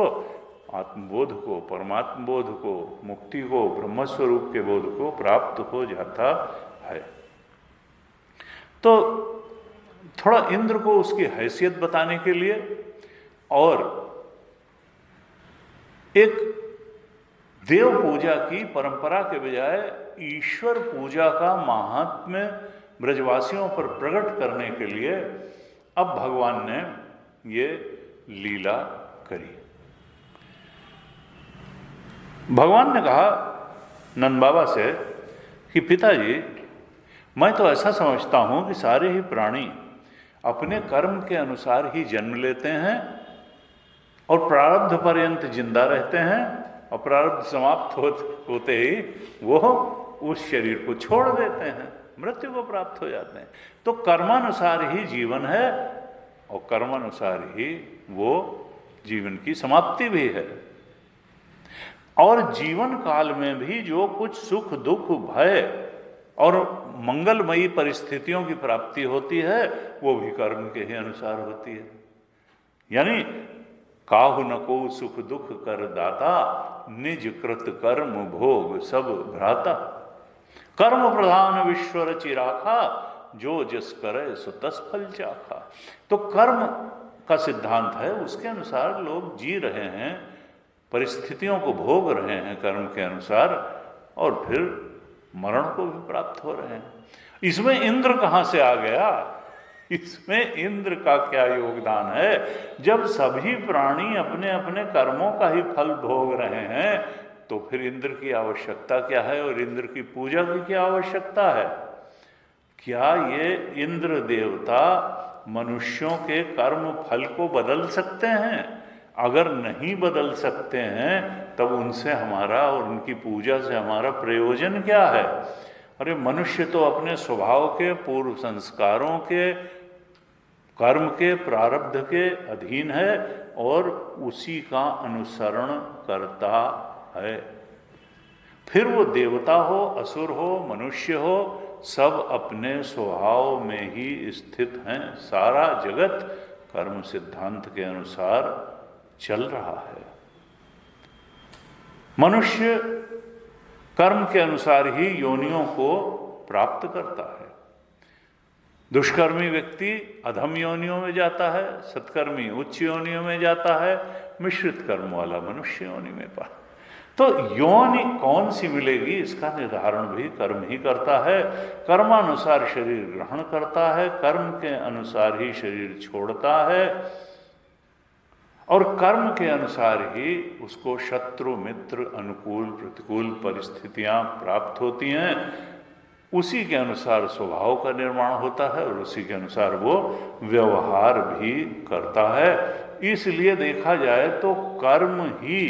आत्मबोध को, परमात्म बोध को, मुक्ति को, ब्रह्मस्वरूप के बोध को प्राप्त हो जाता है। तो थोड़ा इंद्र को उसकी हैसियत बताने के लिए और एक देव पूजा की परंपरा के बजाय ईश्वर पूजा का महात्म्य ब्रजवासियों पर प्रकट करने के लिए अब भगवान ने ये लीला करी। भगवान ने कहा नंद बाबा से कि पिताजी, मैं तो ऐसा समझता हूं कि सारे ही प्राणी अपने कर्म के अनुसार ही जन्म लेते हैं और प्रारब्ध पर्यंत जिंदा रहते हैं, और प्रारब्ध समाप्त होते ही वो उस शरीर को छोड़ देते हैं, मृत्यु को प्राप्त हो जाते हैं। तो कर्मानुसार ही जीवन है और कर्मानुसार ही वो जीवन की समाप्ति भी है। और जीवन काल में भी जो कुछ सुख दुख भय और मंगलमयी परिस्थितियों की प्राप्ति होती है वो भी कर्म के ही अनुसार होती है। यानी काहु न को सुख दुख कर दाता, निज कृत कर्म भोग सब भ्राता, कर्म प्रधान विश्वर चिराखा, जो जस करे सो तस फल चाखा। तो कर्म का सिद्धांत है, उसके अनुसार लोग जी रहे हैं, परिस्थितियों को भोग रहे हैं कर्म के अनुसार, और फिर मरण को भी प्राप्त हो रहे हैं। इसमें इंद्र कहाँ से आ गया? इसमें इंद्र का क्या योगदान है? जब सभी प्राणी अपने अपने कर्मों का ही फल भोग रहे हैं तो फिर इंद्र की आवश्यकता क्या है और इंद्र की पूजा की क्या आवश्यकता है? क्या ये इंद्र देवता मनुष्यों के कर्म फल को बदल सकते हैं? अगर नहीं बदल सकते हैं तब उनसे हमारा और उनकी पूजा से हमारा प्रयोजन क्या है? अरे मनुष्य तो अपने स्वभाव के, पूर्व संस्कारों के, कर्म के, प्रारब्ध के अधीन है और उसी का अनुसरण करता है। फिर वो देवता हो, असुर हो, मनुष्य हो, सब अपने स्वभाव में ही स्थित हैं। सारा जगत कर्म सिद्धांत के अनुसार चल रहा है। मनुष्य कर्म के अनुसार ही योनियों को प्राप्त करता है। दुष्कर्मी व्यक्ति अधम योनियों में जाता है, सत्कर्मी उच्च योनियों में जाता है, मिश्रित कर्म वाला मनुष्य योनि में पाता। तो योनि कौन सी मिलेगी इसका निर्धारण भी कर्म ही करता है। कर्मानुसार शरीर ग्रहण करता है, कर्म के अनुसार ही शरीर छोड़ता है, और कर्म के अनुसार ही उसको शत्रु मित्र अनुकूल प्रतिकूल परिस्थितियां प्राप्त होती हैं। उसी के अनुसार स्वभाव का निर्माण होता है और उसी के अनुसार वो व्यवहार भी करता है। इसलिए देखा जाए तो कर्म ही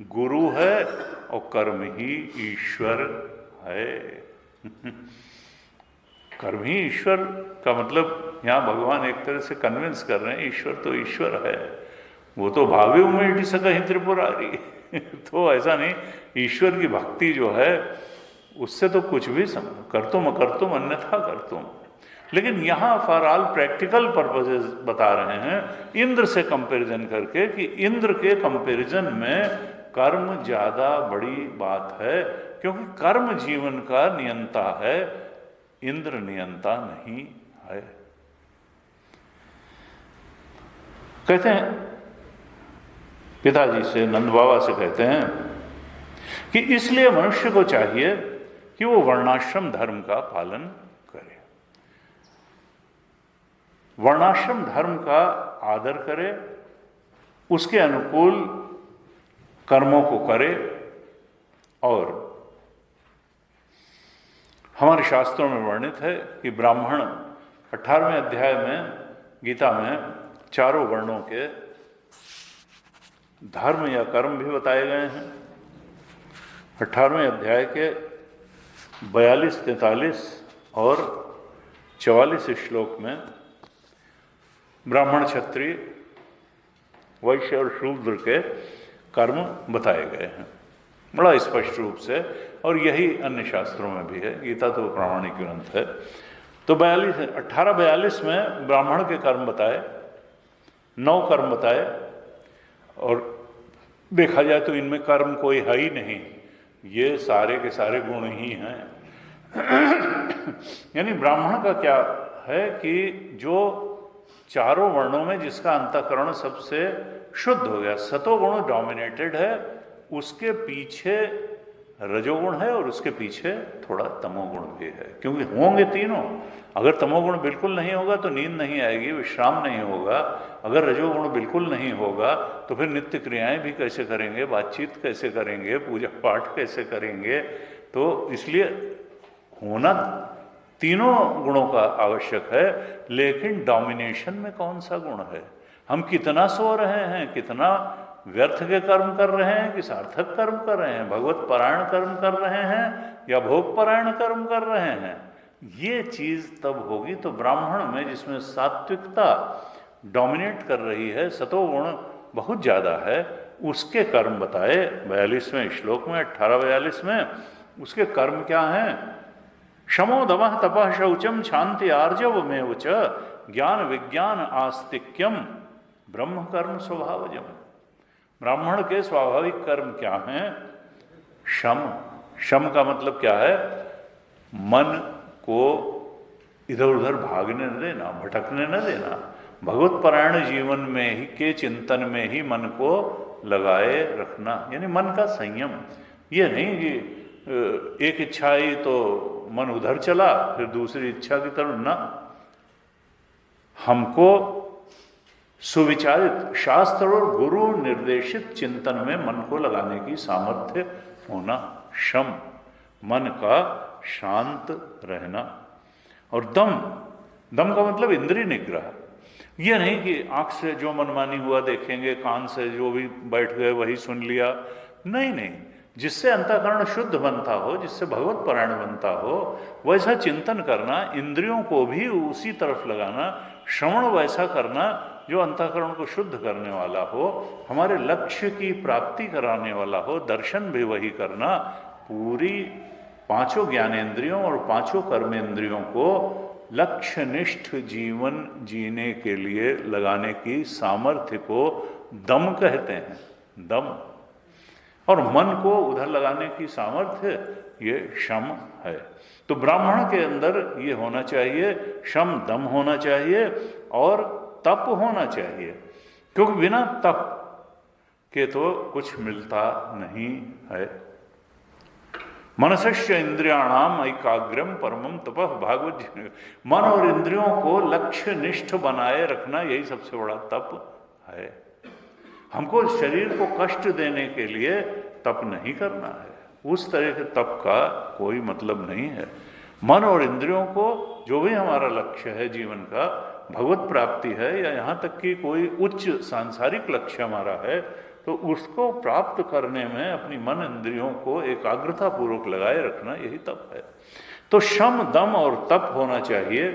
गुरु है और कर्म ही ईश्वर है। कर्म ही ईश्वर का मतलब यहाँ भगवान एक तरह से कन्विंस कर रहे हैं, ईश्वर तो ईश्वर है, वो तो भावे उमेटी सकहि त्रिपुरारी। तो ऐसा नहीं, ईश्वर की भक्ति जो है उससे तो कुछ भी करतुम अकर्तुम अन्यथा करतुम। लेकिन यहाँ फॉर ऑल प्रैक्टिकल पर्पसेस बता रहे हैं इंद्र से कंपैरिजन करके कि इंद्र के कंपैरिजन में कर्म ज़्यादा बड़ी बात है, क्योंकि कर्म जीवन का नियंता है, इंद्र नियंता नहीं है। कहते हैं पिताजी से, नंद बाबा से कहते हैं कि इसलिए मनुष्य को चाहिए कि वो वर्णाश्रम धर्म का पालन करे, वर्णाश्रम धर्म का आदर करे, उसके अनुकूल कर्मों को करे। और हमारे शास्त्रों में वर्णित है कि ब्राह्मण 18वें अध्याय में गीता में चारों वर्णों के धर्म या कर्म भी बताए गए हैं। 18वें अध्याय के 42, 43 और 44 श्लोक में ब्राह्मण, क्षत्रिय, वैश्य और शूद्र के कर्म बताए गए हैं बड़ा स्पष्ट रूप से, और यही अन्य शास्त्रों में भी है। गीता तो प्रामाणिक ग्रंथ है। तो 1842 में ब्राह्मण के कर्म बताए, 9 कर्म बताए, और देखा जाए तो इनमें कर्म कोई है ही नहीं, ये सारे के सारे गुण ही हैं। यानी ब्राह्मण का क्या है कि जो चारों वर्णों में जिसका अंतःकरण सबसे शुद्ध हो गया, सतोगुण डोमिनेटेड है, उसके पीछे रजोगुण है और उसके पीछे थोड़ा तमोगुण भी है, क्योंकि होंगे तीनों। अगर तमोगुण बिल्कुल नहीं होगा तो नींद नहीं आएगी, विश्राम नहीं होगा। अगर रजोगुण बिल्कुल नहीं होगा तो फिर नित्य क्रियाएं भी कैसे करेंगे, बातचीत कैसे करेंगे, पूजा पाठ कैसे करेंगे। तो इसलिए होना तीनों गुणों का आवश्यक है, लेकिन डोमिनेशन में कौन सा गुण है? हम कितना सो रहे हैं, कितना व्यर्थ के कर्म कर रहे हैं कि सार्थक कर्म कर रहे हैं, भगवत परायण कर्म कर रहे हैं या भोग परायण कर्म कर रहे हैं, ये चीज तब होगी। तो ब्राह्मण में जिसमें सात्विकता डोमिनेट कर रही है, सतोगुण बहुत ज्यादा है, उसके कर्म बताए 42वें श्लोक में, 1842 में। उसके कर्म क्या हैं? शमो दमः तपः शौचम शांति आर्जवमेव च ज्ञान विज्ञान आस्तिक्यम ब्रह्म कर्म स्वभावजम। ब्राह्मण के स्वाभाविक कर्म क्या हैं? शम। शम का मतलब क्या है? मन को इधर उधर भागने न देना, भटकने न देना, भगवत परायण जीवन में ही के चिंतन में ही मन को लगाए रखना, यानी मन का संयम। ये नहीं कि एक इच्छा आई तो मन उधर चला फिर दूसरी इच्छा की तरफ, ना। हमको सुविचारित शास्त्र और गुरु निर्देशित चिंतन में मन को लगाने की सामर्थ्य होना शम, मन का शांत रहना। और दम, दम का मतलब इंद्रिय निग्रह। यह नहीं कि आंख से जो मनमानी हुआ देखेंगे, कान से जो भी बैठ गए वही सुन लिया, नहीं नहीं। जिससे अंतःकरण शुद्ध बनता हो, जिससे भगवत परायण बनता हो, वैसा चिंतन करना, इंद्रियों को भी उसी तरफ लगाना, श्रवण वैसा करना जो अंतःकरण को शुद्ध करने वाला हो, हमारे लक्ष्य की प्राप्ति कराने वाला हो, दर्शन भी वही करना। पूरी 5 ज्ञानेंद्रियों और 5 कर्मेंद्रियों को लक्ष्यनिष्ठ जीवन जीने के लिए लगाने की सामर्थ्य को दम कहते हैं, दम। और मन को उधर लगाने की सामर्थ्य ये शम है। तो ब्राह्मण के अंदर ये होना चाहिए, शम, दम होना चाहिए और तप होना चाहिए, क्योंकि बिना तप के तो कुछ मिलता नहीं है। मनसस्य इंद्रियाणाम एकाग्रम परमम तपः भागवत जी। मन और इंद्रियों को लक्ष्य निष्ठ बनाए रखना, यही सबसे बड़ा तप है। हमको शरीर को कष्ट देने के लिए तप नहीं करना है, उस तरह के तप का कोई मतलब नहीं है। मन और इंद्रियों को जो भी हमारा लक्ष्य है जीवन का, भगवत प्राप्ति है या यहाँ तक कि कोई उच्च सांसारिक लक्ष्य हमारा है, तो उसको प्राप्त करने में अपनी मन इंद्रियों को एकाग्रता पूर्वक लगाए रखना, यही तप है। तो शम, दम और तप होना चाहिए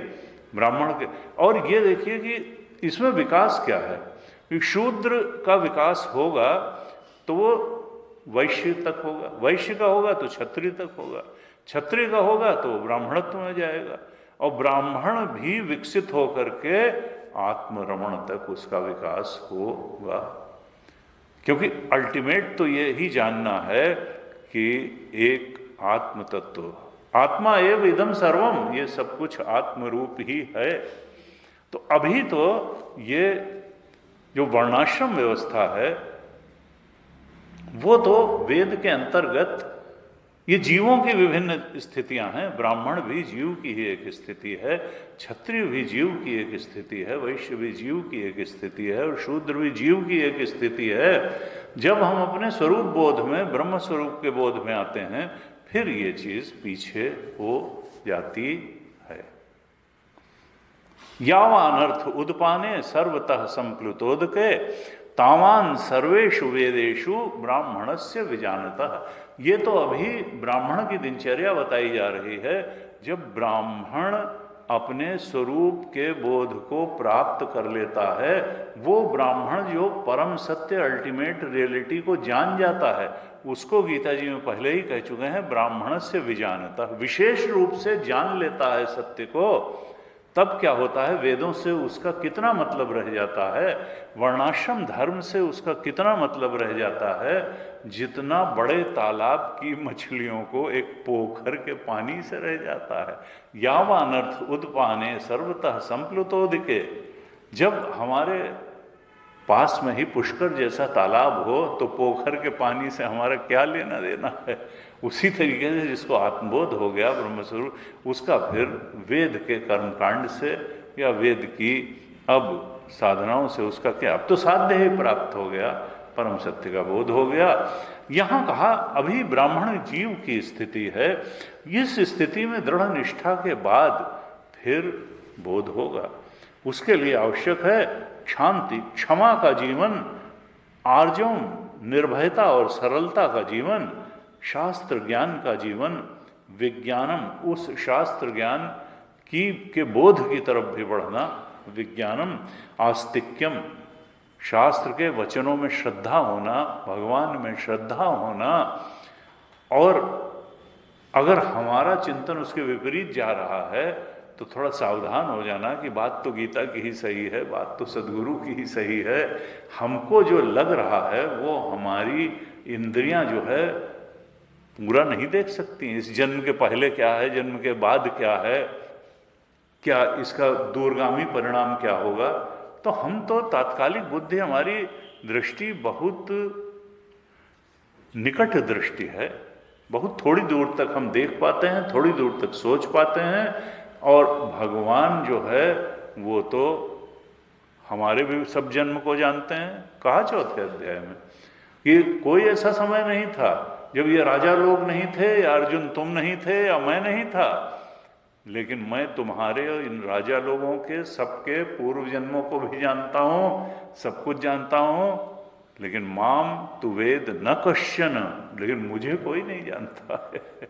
ब्राह्मण के। और ये देखिए कि इसमें विकास क्या है। शूद्र का विकास होगा तो वो वैश्य तक होगा, वैश्य का होगा तो क्षत्रिय तक होगा, क्षत्रिय का होगा तो ब्राह्मणत्व में जाएगा, और ब्राह्मण भी विकसित होकर के आत्मरमण तक उसका विकास होगा। क्योंकि अल्टीमेट तो ये ही जानना है कि एक आत्म तत्व, आत्मा एव इदम सर्वम, ये सब कुछ आत्मरूप ही है। तो अभी तो ये जो वर्णाश्रम व्यवस्था है वो तो वेद के अंतर्गत ये जीवों की विभिन्न स्थितियां हैं। ब्राह्मण भी जीव की ही एक स्थिति है, क्षत्रिय भी जीव की एक स्थिति है, वैश्य भी जीव की एक स्थिति है, और शूद्र भी जीव की एक स्थिति है। जब हम अपने स्वरूप बोध में, ब्रह्म स्वरूप के बोध में आते हैं, फिर ये चीज पीछे हो जाती है। यावानर्थ उदपाने सर्वतः संप्लुतोदके तावान सर्वेषु वेदेषु ब्राह्मणस्य विजानतः। ये तो अभी ब्राह्मण की दिनचर्या बताई जा रही है। जब ब्राह्मण अपने स्वरूप के बोध को प्राप्त कर लेता है, वो ब्राह्मण जो परम सत्य, अल्टीमेट रियलिटी को जान जाता है, उसको गीता जी में पहले ही कह चुके हैं, ब्राह्मणस्य विजानतः, विशेष रूप से जान लेता है सत्य को। तब क्या होता है, वेदों से उसका कितना मतलब रह जाता है, वर्णाश्रम धर्म से उसका कितना मतलब रह जाता है, जितना बड़े तालाब की मछलियों को एक पोखर के पानी से रह जाता है। यावानर्थ उदपाने सर्वतः संप्लुतोदिके। जब हमारे पास में ही पुष्कर जैसा तालाब हो तो पोखर के पानी से हमारा क्या लेना देना है। उसी तरीके से जिसको आत्मबोध हो गया ब्रह्मस्वरूप, उसका फिर वेद के कर्मकांड से या वेद की अब साधनाओं से उसका क्या, अब तो साध्य ही प्राप्त हो गया, परम सत्य का बोध हो गया। यहाँ कहा अभी ब्राह्मण जीव की स्थिति है, इस स्थिति में दृढ़ निष्ठा के बाद फिर बोध होगा। उसके लिए आवश्यक है शांति, क्षमा का जीवन, आर्जव, निर्भयता और सरलता का जीवन, शास्त्र ज्ञान का जीवन, विज्ञानम, उस शास्त्र ज्ञान के बोध की तरफ भी बढ़ना, विज्ञानम, आस्तिक्यम, शास्त्र के वचनों में श्रद्धा होना, भगवान में श्रद्धा होना। और अगर हमारा चिंतन उसके विपरीत जा रहा है तो थोड़ा सावधान हो जाना कि बात तो गीता की ही सही है, बात तो सदगुरु की ही सही है। हमको जो लग रहा है वो हमारी इंद्रियां जो है पूरा नहीं देख सकती। इस जन्म के पहले क्या है, जन्म के बाद क्या है, क्या इसका दूरगामी परिणाम क्या होगा। तो हम तो तात्कालिक बुद्धि, हमारी दृष्टि बहुत निकट दृष्टि है, बहुत थोड़ी दूर तक हम देख पाते हैं, थोड़ी दूर तक सोच पाते हैं। और भगवान जो है वो तो हमारे भी सब जन्म को जानते हैं। कहा चौथे अध्याय में कि कोई ऐसा समय नहीं था जब ये राजा लोग नहीं थे, या अर्जुन तुम नहीं थे, या मैं नहीं था, लेकिन मैं तुम्हारे और इन राजा लोगों के सबके पूर्व जन्मों को भी जानता हूँ, सब कुछ जानता हूँ। लेकिन माम तु वेद न कश्चन, लेकिन मुझे कोई नहीं जानता है।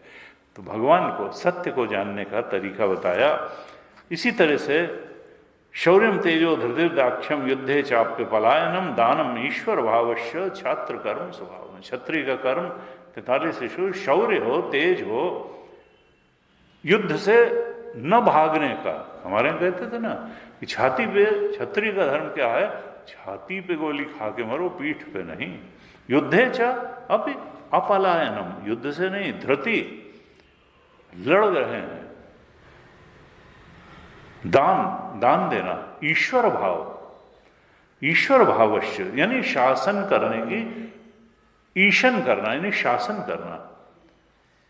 तो भगवान को, सत्य को जानने का तरीका बताया। इसी तरह से शौर्यम तेजो धृतिर्दाक्ष्यम युद्धे चाप्य पलायनम दानम ईश्वर भावश्य छात्र कर्म स्वभाव। क्षत्रिय का कर्म 43 ईश्वर, शौर्य हो, तेज हो, युद्ध से न भागने का। हमारे यहाँ कहते थे ना कि छाती पे, क्षत्रिय का धर्म क्या है, छाती पे गोली खा के मरो, पीठ पे नहीं। युद्धे च अपि अपलायनम, युद्ध से नहीं, धृति, लड़ रहे हैं। दान देना, ईश्वर भाव, ईश्वर भावश्य यानी शासन करने की, ईशन करना यानी शासन करना।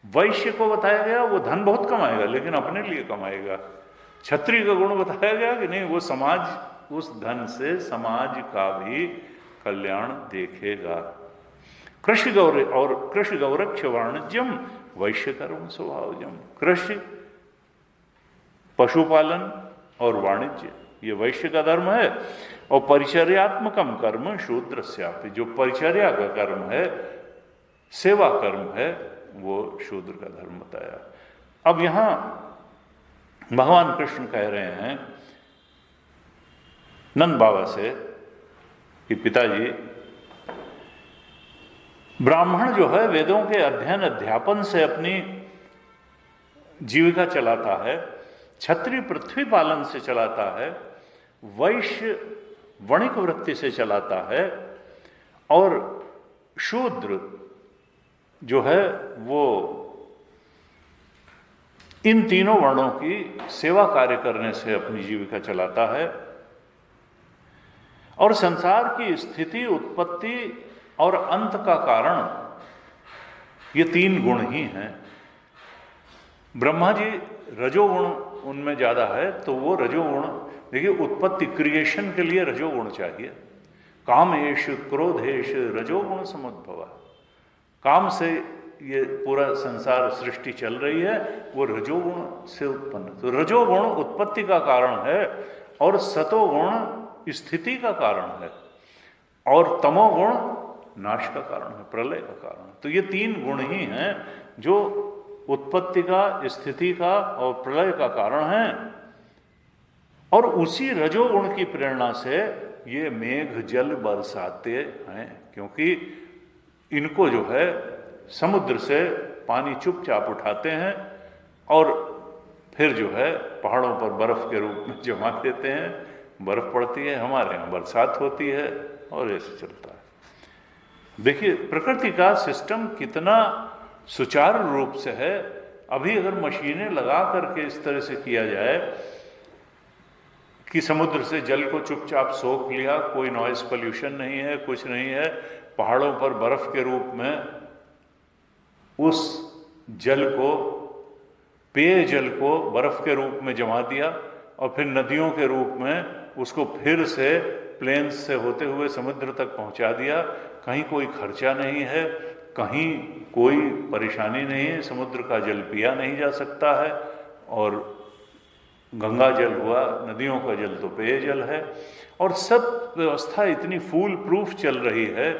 वैश्य को बताया गया वो धन बहुत कमाएगा लेकिन अपने लिए कमाएगा। क्षत्रिय का गुण बताया गया कि नहीं, वो समाज, उस धन से समाज का भी कल्याण देखेगा। कृषि गौर और कृषि गौरक्ष वाणिज्यम वैश्य कर्म स्वभावजम। कृषि, पशुपालन और वाणिज्य ये वैश्य का धर्म है। और परिचर्यात्मकम कर्म शूद्रस्यापि, जो परिचर्या का कर्म है, सेवा कर्म है, वो शूद्र का धर्म बताया। अब यहां भगवान कृष्ण कह रहे हैं नंद बाबा से कि पिताजी, ब्राह्मण जो है वेदों के अध्ययन अध्यापन से अपनी जीविका चलाता है, क्षत्रिय पृथ्वी पालन से चलाता है, वैश्य वणिक वृत्ति से चलाता है, और शूद्र जो है वो इन तीनों वर्णों की सेवा कार्य करने से अपनी जीविका चलाता है। और संसार की स्थिति, उत्पत्ति और अंत का कारण ये तीन गुण ही हैं। ब्रह्मा जी रजोगुण उनमें ज़्यादा है, तो वो रजोगुण, देखिए उत्पत्ति क्रिएशन के लिए रजोगुण चाहिए। कामेश क्रोधेश रजोगुण समुद्भव, काम से ये पूरा संसार सृष्टि चल रही है, वो रजोगुण से उत्पन्न। तो रजोगुण उत्पत्ति का कारण है और सतोगुण स्थिति का कारण है और तमोगुण नाश का कारण है, प्रलय का कारण। तो ये तीन गुण ही हैं जो उत्पत्ति का, स्थिति का और प्रलय का कारण है। और उसी रजोगुण की प्रेरणा से ये मेघ जल बरसाते हैं, क्योंकि इनको जो है समुद्र से पानी चुपचाप उठाते हैं और फिर जो है पहाड़ों पर बर्फ के रूप में जमा देते हैं, बर्फ पड़ती है, हमारे यहाँ बरसात होती है और ऐसे चलता है। देखिए प्रकृति का सिस्टम कितना सुचारू रूप से है। अभी अगर मशीनें लगा करके इस तरह से किया जाए कि समुद्र से जल को चुपचाप सोख लिया, कोई नॉइस पोल्यूशन नहीं है, कुछ नहीं है, पहाड़ों पर बर्फ के रूप में उस जल को, पेय जल को बर्फ के रूप में जमा दिया और फिर नदियों के रूप में उसको फिर से प्लेन्स से होते हुए समुद्र तक पहुंचा दिया। कहीं कोई खर्चा नहीं है, कहीं कोई परेशानी नहीं है, समुद्र का जल पिया नहीं जा सकता है और गंगा जल हुआ, नदियों का जल तो पेय जल है और सब व्यवस्था इतनी फूल प्रूफ चल रही है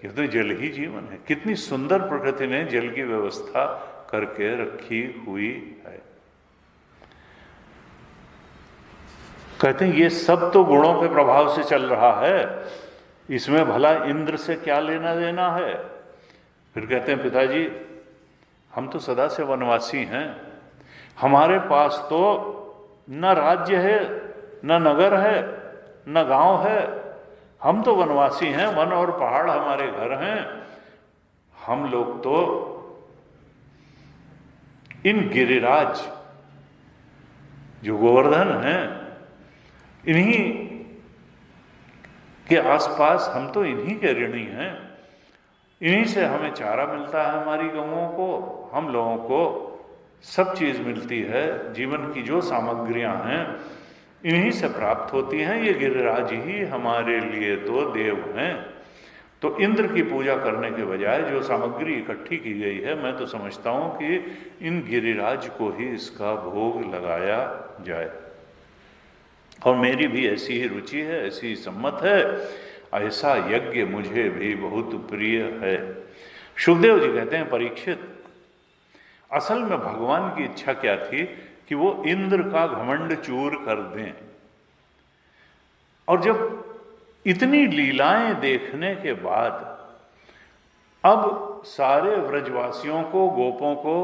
कि तो जल ही जीवन है। कितनी सुंदर प्रकृति ने जल की व्यवस्था करके रखी हुई है। कहते हैं ये सब तो गुणों के प्रभाव से चल रहा है, इसमें भला इंद्र से क्या लेना देना है। फिर कहते हैं पिताजी हम तो सदा से वनवासी हैं, हमारे पास तो न राज्य है, न नगर है, न गांव है, हम तो वनवासी हैं, वन और पहाड़ हमारे घर हैं। हम लोग तो इन गिरिराज जो गोवर्धन हैं, इन्हीं के आसपास हम तो इन्हीं के ऋणी हैं, इन्हीं से हमें चारा मिलता है, हमारी गौओं को, हम लोगों को सब चीज़ मिलती है, जीवन की जो सामग्रियां हैं इन्हीं से प्राप्त होती हैं। ये गिरिराज ही हमारे लिए तो देव हैं। तो इंद्र की पूजा करने के बजाय जो सामग्री इकट्ठी की गई है, मैं तो समझता हूं कि इन गिरिराज को ही इसका भोग लगाया जाए। और मेरी भी ऐसी ही रुचि है, ऐसी ही सम्मत है, ऐसा यज्ञ मुझे भी बहुत प्रिय है। सुखदेव जी कहते हैं परीक्षित, असल में भगवान की इच्छा क्या थी कि वो इंद्र का घमंड चूर कर दें। और जब इतनी लीलाएं देखने के बाद अब सारे व्रजवासियों को, गोपों को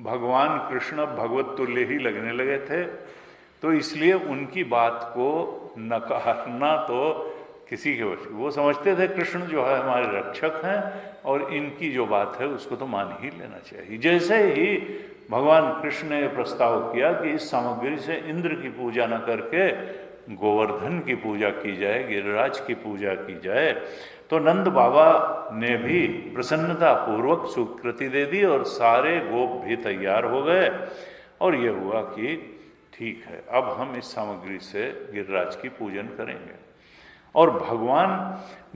भगवान कृष्ण भगवत तुल्य ही लगने लगे थे, तो इसलिए उनकी बात को नकारना तो किसी के वश। वो समझते थे कृष्ण जो है हमारे रक्षक हैं और इनकी जो बात है उसको तो मान ही लेना चाहिए। जैसे ही भगवान कृष्ण ने प्रस्ताव किया कि इस सामग्री से इंद्र की पूजा न करके गोवर्धन की पूजा की जाए, गिरिराज की पूजा की जाए, तो नंद बाबा ने भी प्रसन्नता पूर्वक स्वीकृति दे दी और सारे गोप भी तैयार हो गए। और ये हुआ कि ठीक है, अब हम इस सामग्री से गिरिराज की पूजन करेंगे। और भगवान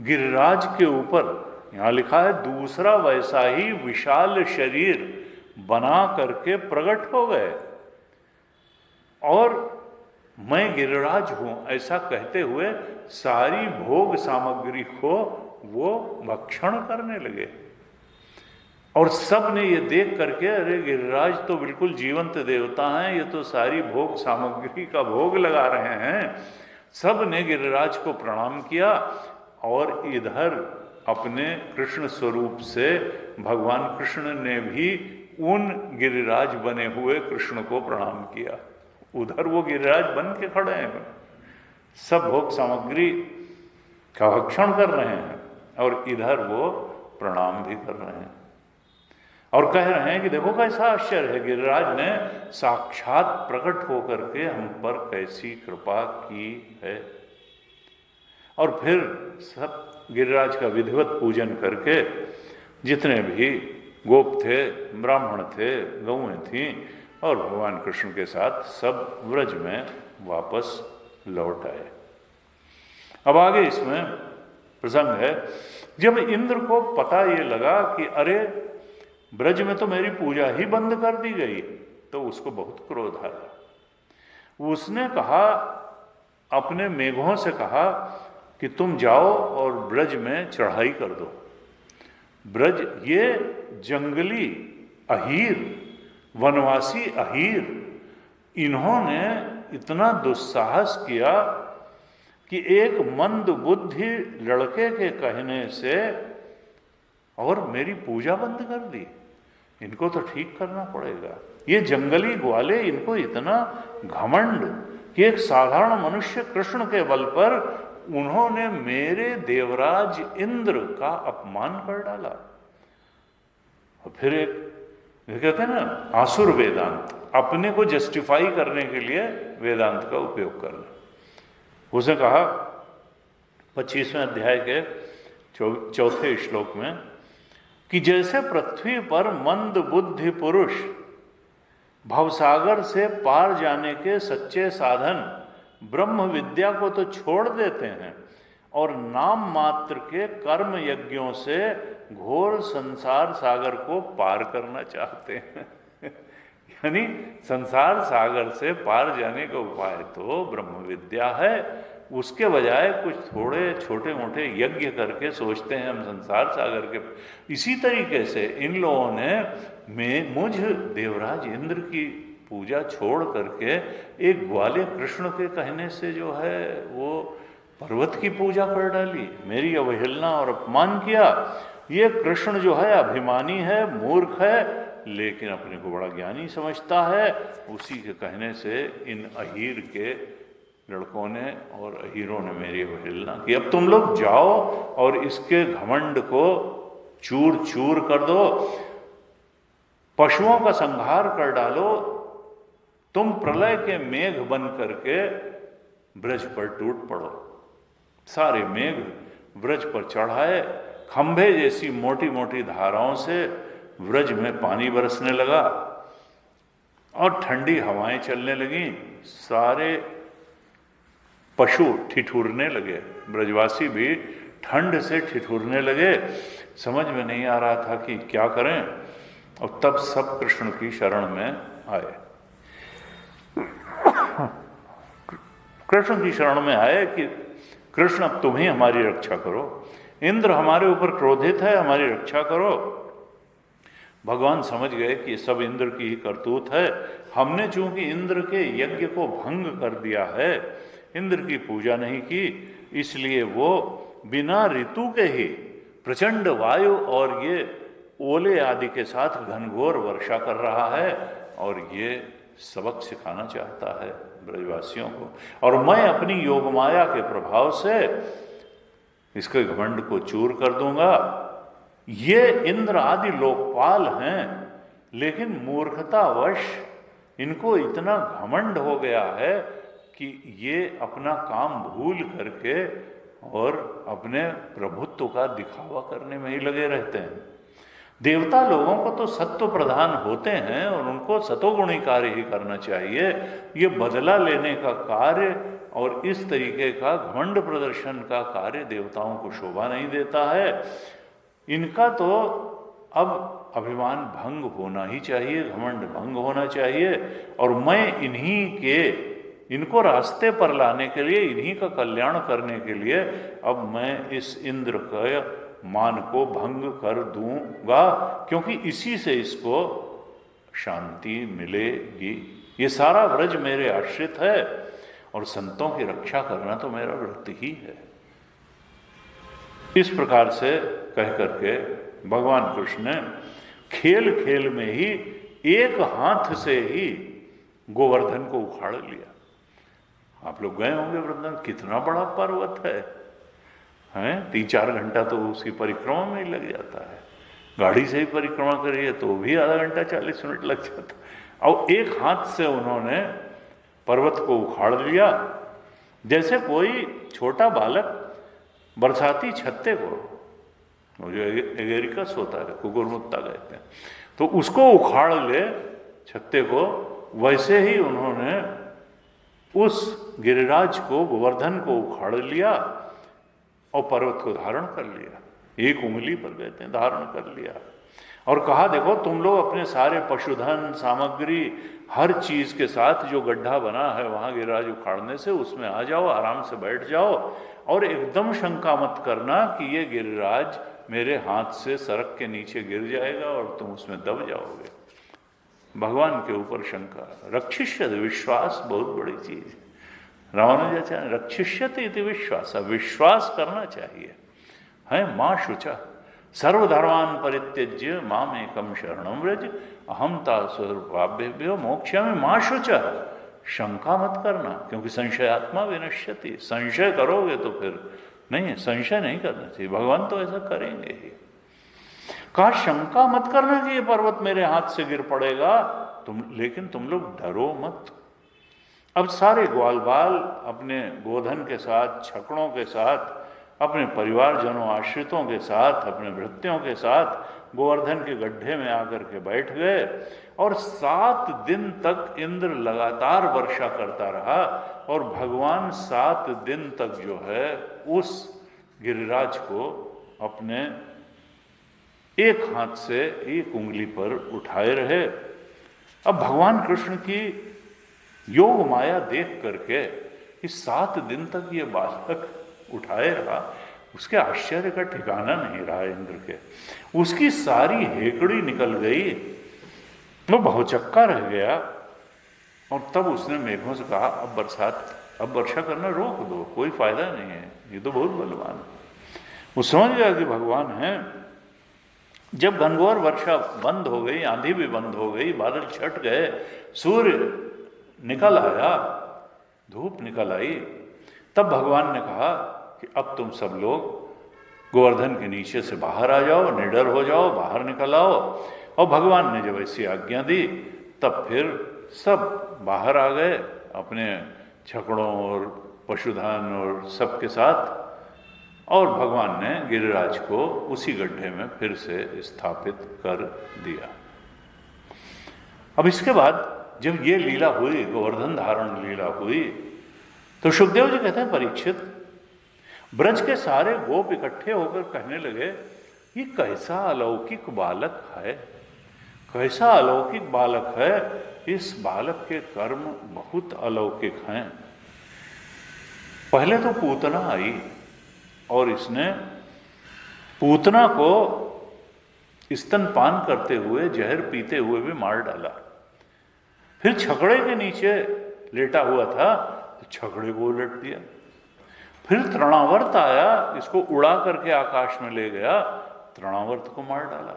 गिरिराज के ऊपर, यहाँ लिखा है, दूसरा वैसा ही विशाल शरीर बना करके प्रकट हो गए और मैं गिरिराज हूं ऐसा कहते हुए सारी भोग सामग्री को वो भक्षण करने लगे। और सब ने ये देख करके, अरे गिरिराज तो बिल्कुल जीवंत देवता हैं, ये तो सारी भोग सामग्री का भोग लगा रहे हैं। सब ने गिरिराज को प्रणाम किया और इधर अपने कृष्ण स्वरूप से भगवान कृष्ण ने भी उन गिरिराज बने हुए कृष्ण को प्रणाम किया। उधर वो गिरिराज बन के खड़े हैं, सब भोग सामग्री का भक्षण कर रहे हैं और इधर वो प्रणाम भी कर रहे हैं और कह रहे हैं कि देखो कैसा आश्चर्य है, गिरिराज ने साक्षात प्रकट होकर के हम पर कैसी कृपा की है। और फिर सब गिरिराज का विधिवत पूजन करके जितने भी गोप थे, ब्राह्मण थे, गौएं थीं, और भगवान कृष्ण के साथ सब व्रज में वापस लौट आए। अब आगे इसमें प्रसंग है, जब इंद्र को पता ये लगा कि अरे ब्रज में तो मेरी पूजा ही बंद कर दी गई, तो उसको बहुत क्रोध आया। उसने कहा, अपने मेघों से कहा कि तुम जाओ और ब्रज में चढ़ाई कर दो। ब्रज, ये जंगली अहीर, वनवासी अहीर, इन्होंने इतना दुस्साहस किया कि एक मंद बुद्धि लड़के के कहने से और मेरी पूजा बंद कर दी। इनको तो ठीक करना पड़ेगा। ये जंगली ग्वाले, इनको इतना घमंड कि एक साधारण मनुष्य कृष्ण के बल पर उन्होंने मेरे देवराज इंद्र का अपमान कर डाला। और फिर एक कहते हैं ना आसुर वेदांत, अपने को जस्टिफाई करने के लिए वेदांत का उपयोग करना। उसने कहा 25वें अध्याय के 4 श्लोक में कि जैसे पृथ्वी पर मंद बुद्धि पुरुष भवसागर से पार जाने के सच्चे साधन ब्रह्म विद्या को तो छोड़ देते हैं और नाम मात्र के कर्म यज्ञों से घोर संसार सागर को पार करना चाहते हैं यानी संसार सागर से पार जाने का उपाय तो ब्रह्म विद्या है, उसके बजाय कुछ थोड़े छोटे मोटे यज्ञ करके सोचते हैं हम संसार सागर के। इसी तरीके से इन लोगों ने मुझ देवराज इंद्र की पूजा छोड़ करके एक ग्वाले कृष्ण के कहने से जो है वो पर्वत की पूजा कर डाली, मेरी अवहेलना और अपमान किया। ये कृष्ण जो है अभिमानी है, मूर्ख है, लेकिन अपने को बड़ा ज्ञानी समझता है। उसी के कहने से इन अहीर के लड़कों ने और अहीरों ने मेरी अवहेलना की। अब तुम लोग जाओ और इसके घमंड को चूर चूर कर दो, पशुओं का संहार कर डालो, तुम प्रलय के मेघ बन करके ब्रज पर टूट पड़ो। सारे मेघ ब्रज पर चढ़ाए, खंभे जैसी मोटी मोटी धाराओं से ब्रज में पानी बरसने लगा और ठंडी हवाएं चलने लगी। सारे पशु ठिठुरने लगे, ब्रजवासी भी ठंड से ठिठुरने लगे। समझ में नहीं आ रहा था कि क्या करें, और तब सब कृष्ण की शरण में आए। कृष्ण की शरण में आए कि कृष्ण अब तुम ही हमारी रक्षा करो, इंद्र हमारे ऊपर क्रोधित है, हमारी रक्षा करो। भगवान समझ गए कि सब इंद्र की ही करतूत है। हमने चूंकि इंद्र के यज्ञ को भंग कर दिया है, इंद्र की पूजा नहीं की, इसलिए वो बिना ऋतु के ही प्रचंड वायु और ये ओले आदि के साथ घनघोर वर्षा कर रहा है और ये सबक सिखाना चाहता है ब्रजवासियों को। और मैं अपनी योगमाया के प्रभाव से इसके घमंड को चूर कर दूंगा। ये इंद्र आदि लोकपाल हैं, लेकिन मूर्खतावश इनको इतना घमंड हो गया है कि ये अपना काम भूल करके और अपने प्रभुत्व का दिखावा करने में ही लगे रहते हैं। देवता लोगों को तो सत्व प्रधान होते हैं और उनको सतोगुणी कार्य ही करना चाहिए। ये बदला लेने का कार्य और इस तरीके का घमंड प्रदर्शन का कार्य देवताओं को शोभा नहीं देता है। इनका तो अब अभिमान भंग होना ही चाहिए, घमंड भंग होना चाहिए। और मैं इनको रास्ते पर लाने के लिए, इन्हीं का कल्याण करने के लिए अब मैं इस इंद्र का मान को भंग कर दूंगा, क्योंकि इसी से इसको शांति मिलेगी। ये सारा व्रज मेरे आश्रित है और संतों की रक्षा करना तो मेरा व्रत ही है। इस प्रकार से कह करके भगवान कृष्ण ने खेल खेल में ही एक हाथ से ही गोवर्धन को उखाड़ लिया। आप लोग गए होंगे वृंदावन, कितना बड़ा पर्वत है, 3-4 घंटा तो उसकी परिक्रमा में ही लग जाता है। गाड़ी से ही परिक्रमा करिए तो भी आधा घंटा 40 मिनट लग जाता। और एक हाथ से उन्होंने पर्वत को उखाड़ लिया, जैसे कोई छोटा बालक बरसाती छत्ते को, वो जो एगेरिकस होता है, कुकुरमुत्ता कहते हैं, तो उसको उखाड़ ले छत्ते को, वैसे ही उन्होंने उस गिरिराज को, गोवर्धन को उखाड़ लिया और पर्वत को धारण कर लिया। एक उंगली पर कहते हैं धारण कर लिया, और कहा देखो तुम लोग अपने सारे पशुधन सामग्री हर चीज के साथ, जो गड्ढा बना है वहां गिरिराज उखाड़ने से, उसमें आ जाओ, आराम से बैठ जाओ, और एकदम शंका मत करना कि ये गिरिराज मेरे हाथ से सड़क के नीचे गिर जाएगा और तुम उसमें दब जाओगे। भगवान के ऊपर शंका। रक्षिष्यत, विश्वास बहुत बड़ी चीज है। रामानुजाचार्य रक्षिष्यत इति विश्वास, विश्वास करना चाहिए है। माँ शुचा सर्वधर्मान परित्यज्य माम एकम शरणम व्रज अहम ता स्वरूपाभ्यो मोक्ष्यामि माँ शुचा। शंका मत करना, क्योंकि संशयात्मा विनश्यति। संशय करोगे तो फिर नहीं, संशय नहीं करना चाहिए, भगवान तो ऐसा करेंगे ही। कहा शंका मत करना कि ये पर्वत मेरे हाथ से गिर पड़ेगा, लेकिन तुम लोग डरो मत। अब सारे ग्वाल बाल अपने गोधन के साथ, छकड़ों के साथ, अपने परिवारजनों आश्रितों के साथ, अपने भृत्यों के साथ गोवर्धन के गड्ढे में आकर के बैठ गए, और 7 दिन तक इंद्र लगातार वर्षा करता रहा, और भगवान 7 दिन तक जो है उस गिरिराज को अपने एक हाथ से एक उंगली पर उठाए रहे। अब भगवान कृष्ण की योग माया देख करके इस 7 दिन तक ये बालक उठाए रहा, उसके आश्चर्य का ठिकाना नहीं रहा इंद्र के। उसकी सारी हेकड़ी निकल गई, वो बहुचक्का रह गया, और तब उसने मेघों से कहा अब वर्षा करना रोक दो, कोई फायदा नहीं है, ये तो बहुत बलवान है। वो समझ गया कि भगवान है। जब घनघोर वर्षा बंद हो गई, आंधी भी बंद हो गई, बादल छट गए, सूर्य निकल आया, धूप निकल आई, तब भगवान ने कहा कि अब तुम सब लोग गोवर्धन के नीचे से बाहर आ जाओ, निडर हो जाओ, बाहर निकल आओ। और भगवान ने जब ऐसी आज्ञा दी, तब फिर सब बाहर आ गए अपने छकड़ों और पशुधन और सबके साथ, और भगवान ने गिरिराज को उसी गड्ढे में फिर से स्थापित कर दिया। अब इसके बाद जब ये लीला हुई, गोवर्धन धारण लीला हुई, तो सुखदेव जी कहते हैं परीक्षित, ब्रज के सारे गोप इकट्ठे होकर कहने लगे ये कैसा अलौकिक बालक है, कैसा अलौकिक बालक है, इस बालक के कर्म बहुत अलौकिक हैं। पहले तो पूतना आई और इसने पूतना को स्तनपान करते हुए, जहर पीते हुए भी मार डाला। फिर छकड़े के नीचे लेटा हुआ था तो छकड़े को उलट दिया। फिर तृणावर्त आया, इसको उड़ा करके आकाश में ले गया, तृणावर्त को मार डाला।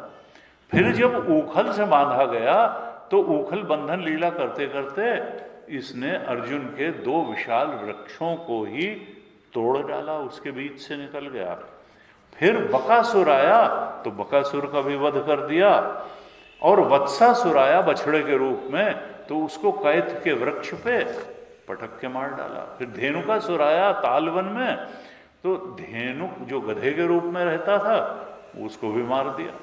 फिर जब ऊखल से बांधा गया तो ऊखल बंधन लीला करते करते इसने अर्जुन के 2 विशाल वृक्षों को ही तोड़ डाला, उसके बीच से निकल गया। फिर बकासुर आया तो बकासुर का भी वध कर दिया, और वत्सासुर आया बछड़े के रूप में, तो उसको कैथ के वृक्ष पे पटक के मार डाला। फिर धेनुकासुर आया तालवन में, तो धेनुक जो गधे के रूप में रहता था उसको भी मार दिया।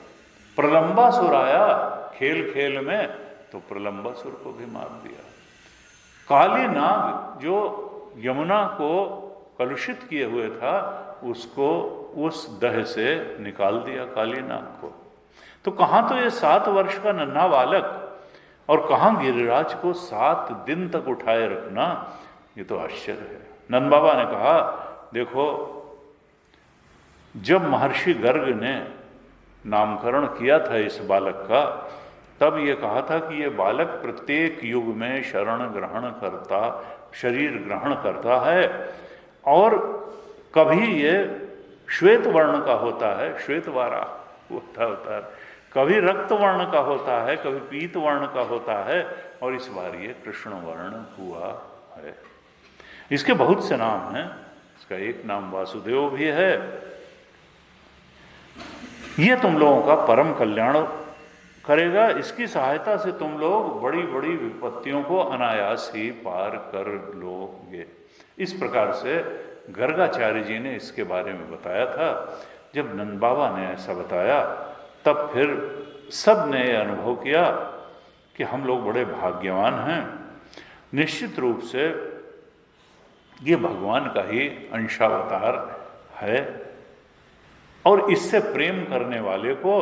प्रलंबासुर आया खेल खेल में, तो प्रलंबासुर को भी मार दिया। काली नाग जो यमुना को कलुषित किए हुए था, उसको उस दह से निकाल दिया काली नाग को। तो कहाँ तो ये 7 वर्ष का नन्हा बालक, और कहाँ गिरिराज को 7 दिन तक उठाए रखना, ये तो आश्चर्य है। नंद बाबा ने कहा देखो, जब महर्षि गर्ग ने नामकरण किया था इस बालक का, तब ये कहा था कि ये बालक प्रत्येक युग में शरण ग्रहण करता, शरीर ग्रहण करता है, और कभी ये श्वेत वर्ण का होता है, श्वेतवारा होता है, कभी रक्त वर्ण का होता है, कभी पीत वर्ण का होता है, और इस बार ये कृष्ण वर्ण हुआ है। इसके बहुत से नाम हैं, इसका एक नाम वासुदेव भी है। ये तुम लोगों का परम कल्याण करेगा, इसकी सहायता से तुम लोग बड़ी बड़ी विपत्तियों को अनायास ही पार कर लोगे। इस प्रकार से गर्गाचार्य जी ने इसके बारे में बताया था। जब नंद बाबा ने ऐसा बताया तब फिर सब ने यह अनुभव किया कि हम लोग बड़े भाग्यवान हैं। निश्चित रूप से ये भगवान का ही अंशावतार है और इससे प्रेम करने वाले को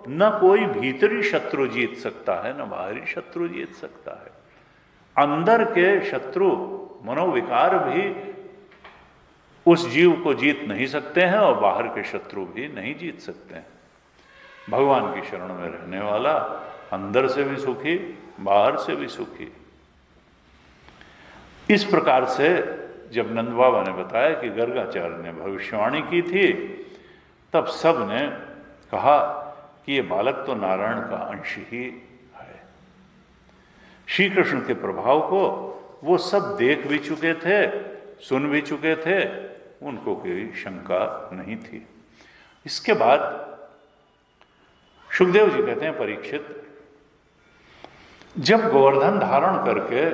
न कोई भीतरी शत्रु जीत सकता है न बाहरी शत्रु जीत सकता है। अंदर के शत्रु मनोविकार भी उस जीव को जीत नहीं सकते हैं और बाहर के शत्रु भी नहीं जीत सकते हैं। भगवान की शरण में रहने वाला अंदर से भी सुखी, बाहर से भी सुखी। इस प्रकार से जब नंद बाबा ने बताया कि गर्गाचार्य ने भविष्यवाणी की थी, तब सब ने कहा कि ये बालक तो नारायण का अंश ही है। श्री कृष्ण के प्रभाव को वो सब देख भी चुके थे, सुन भी चुके थे, उनको कोई शंका नहीं थी। इसके बाद सुखदेव जी कहते हैं, परीक्षित, जब गोवर्धन धारण करके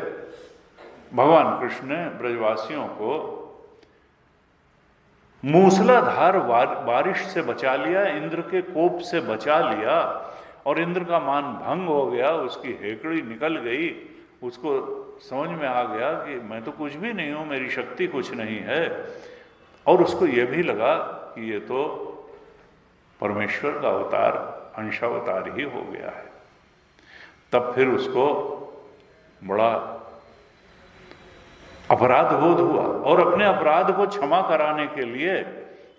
भगवान कृष्ण ने ब्रजवासियों को मूसलाधार बारिश से बचा लिया, इंद्र के कोप से बचा लिया और इंद्र का मान भंग हो गया, उसकी हेकड़ी निकल गई, उसको समझ में आ गया कि मैं तो कुछ भी नहीं हूं, मेरी शक्ति कुछ नहीं है, और उसको यह भी लगा कि ये तो परमेश्वर का अवतार, अंशावतार ही हो गया है। तब फिर उसको बड़ा अपराध बोध हुआ और अपने अपराध को क्षमा कराने के लिए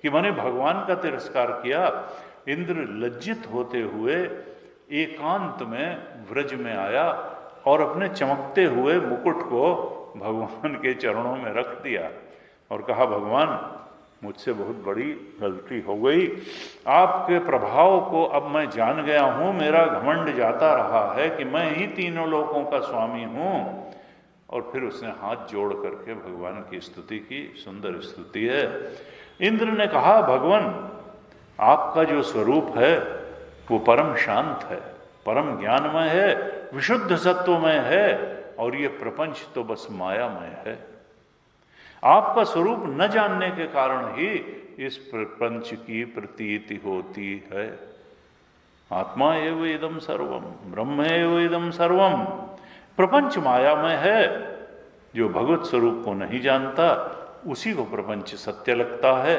कि मैंने भगवान का तिरस्कार किया, इंद्र लज्जित होते हुए एकांत में व्रज में आया और अपने चमकते हुए मुकुट को भगवान के चरणों में रख दिया और कहा, भगवान मुझसे बहुत बड़ी गलती हो गई, आपके प्रभाव को अब मैं जान गया हूँ, मेरा घमंड जाता रहा है कि मैं ही तीनों लोकों का स्वामी हूँ। और फिर उसने हाथ जोड़ करके भगवान की स्तुति की, सुंदर स्तुति है। इंद्र ने कहा, भगवान आपका जो स्वरूप है वो परम शांत है, परम ज्ञानमय है, विशुद्ध सत्वमय है और ये प्रपंच तो बस मायामय है। आपका स्वरूप न जानने के कारण ही इस प्रपंच की प्रतीति होती है। आत्मा एव इदम सर्वम, ब्रह्म एव इदम सर्वम। प्रपंच मायामय है, जो भगवत स्वरूप को नहीं जानता उसी को प्रपंच सत्य लगता है।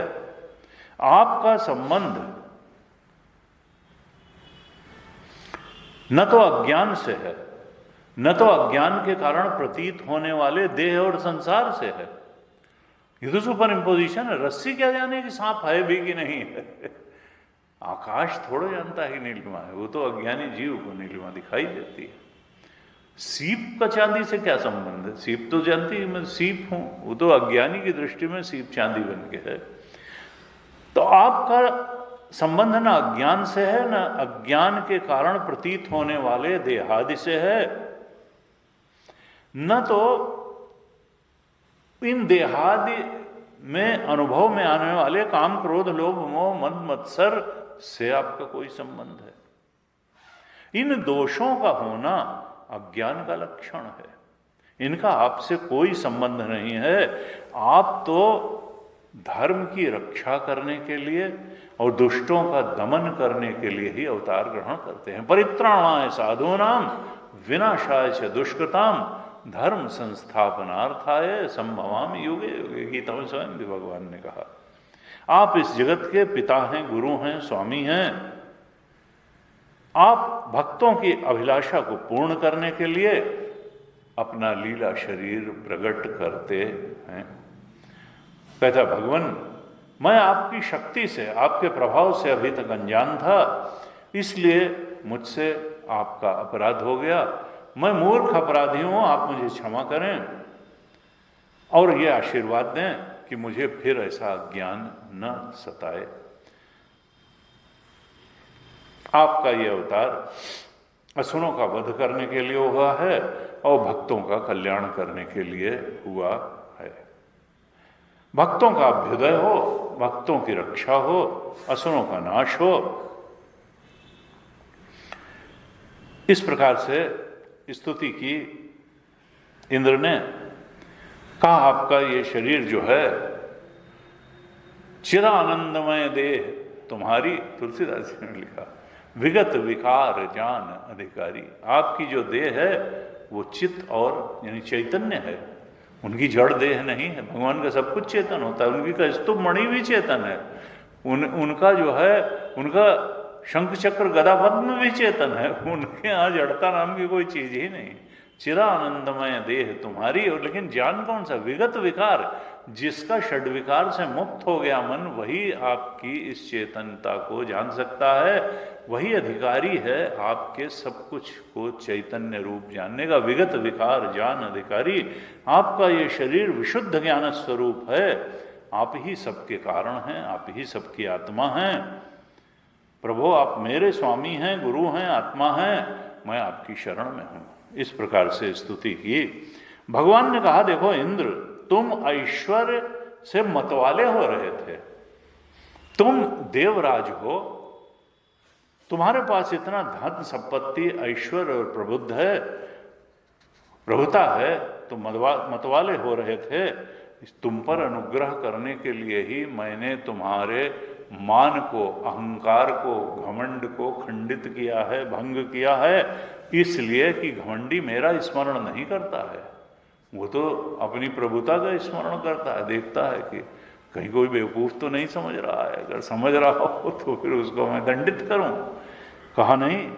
आपका संबंध न तो अज्ञान से है, न तो अज्ञान के कारण प्रतीत होने वाले देह और संसार से है। ये तो सुपर इम्पोजिशन है। रस्सी क्या जाने कि सांप है भी कि नहीं है। आकाश थोड़ा जानता है नीलिमा है, वो तो अज्ञानी जीव को नीलिमा दिखाई देती है। सीप का चांदी से क्या संबंध है? सीप तो जानती है मैं सीप हूं, वो तो अज्ञानी की दृष्टि में सीप चांदी बन के है। तो आपका संबंध न अज्ञान से है, न अज्ञान के कारण प्रतीत होने वाले देहादि से है, न तो इन देहादि में अनुभव में आने वाले काम, क्रोध, लोभ, मोह, मद, मत्सर से आपका कोई संबंध है। इन दोषों का होना अज्ञान का लक्षण है, इनका आपसे कोई संबंध नहीं है। आप तो धर्म की रक्षा करने के लिए और दुष्टों का दमन करने के लिए ही अवतार ग्रहण करते हैं। परित्राणाय साधूनाम विनाशाय च दुष्कृताम धर्म संस्थापनार्थाय संभवामि युगे युगे। गीता में स्वयं भी भगवान ने कहा, आप इस जगत के पिता हैं, गुरु हैं, स्वामी हैं। आप भक्तों की अभिलाषा को पूर्ण करने के लिए अपना लीला शरीर प्रकट करते हैं। कहता, भगवान मैं आपकी शक्ति से, आपके प्रभाव से अभी तक अनजान था, इसलिए मुझसे आपका अपराध हो गया। मैं मूर्ख अपराधी हूं, आप मुझे क्षमा करें और ये आशीर्वाद दें कि मुझे फिर ऐसा ज्ञान न सताए। आपका ये अवतार असुरों का वध करने के लिए हुआ है और भक्तों का कल्याण करने के लिए हुआ है। भक्तों का अभ्युदय हो, भक्तों की रक्षा हो, असुरों का नाश हो। इस प्रकार से स्तुति की इंद्र ने। कहा, आपका ये शरीर जो है चिरानंदमय देह तुम्हारी, तुलसीदास जी ने लिखा, विगत विकार जान अधिकारी। आपकी जो देह है वो चित्त और यानी चैतन्य है, उनकी जड़ देह नहीं है। भगवान का सब कुछ चेतन होता है, उनकी का स्तूप मणि भी चेतन है, उनका जो है उनका शंख चक्र गदा पद्म भी चेतन है, उनके यहाँ जड़ता नाम की कोई चीज ही नहीं। चिरानंदमय देह तुम्हारी, और लेकिन ज्ञान कौन सा? विगत विकार, जिसका षड्विकार से मुक्त हो गया मन, वही आपकी इस चेतनता को जान सकता है, वही अधिकारी है आपके सब कुछ को चैतन्य रूप जानने का। विगत विकार जान अधिकारी, आपका ये शरीर विशुद्ध ज्ञान स्वरूप है, आप ही सबके कारण हैं, आप ही सबकी आत्मा हैं। प्रभु आप मेरे स्वामी हैं, गुरु हैं, आत्मा हैं, मैं आपकी शरण में हूं। इस प्रकार से स्तुति की। भगवान ने कहा, देखो इंद्र, तुम ऐश्वर्य से मतवाले हो रहे थे, तुम देवराज हो, तुम्हारे पास इतना धन संपत्ति ऐश्वर्य और प्रबुद्ध है, प्रभुता है, तुम मतवाले हो रहे थे। तुम पर अनुग्रह करने के लिए ही मैंने तुम्हारे मान को, अहंकार को, घमंड को खंडित किया है, भंग किया है, इसलिए कि घमंडी मेरा स्मरण नहीं करता है, वो तो अपनी प्रभुता का स्मरण करता है, देखता है कि कहीं कोई बेवकूफ़ तो नहीं समझ रहा है, अगर समझ रहा हो तो फिर उसको मैं दंडित करूं। कहा नहीं,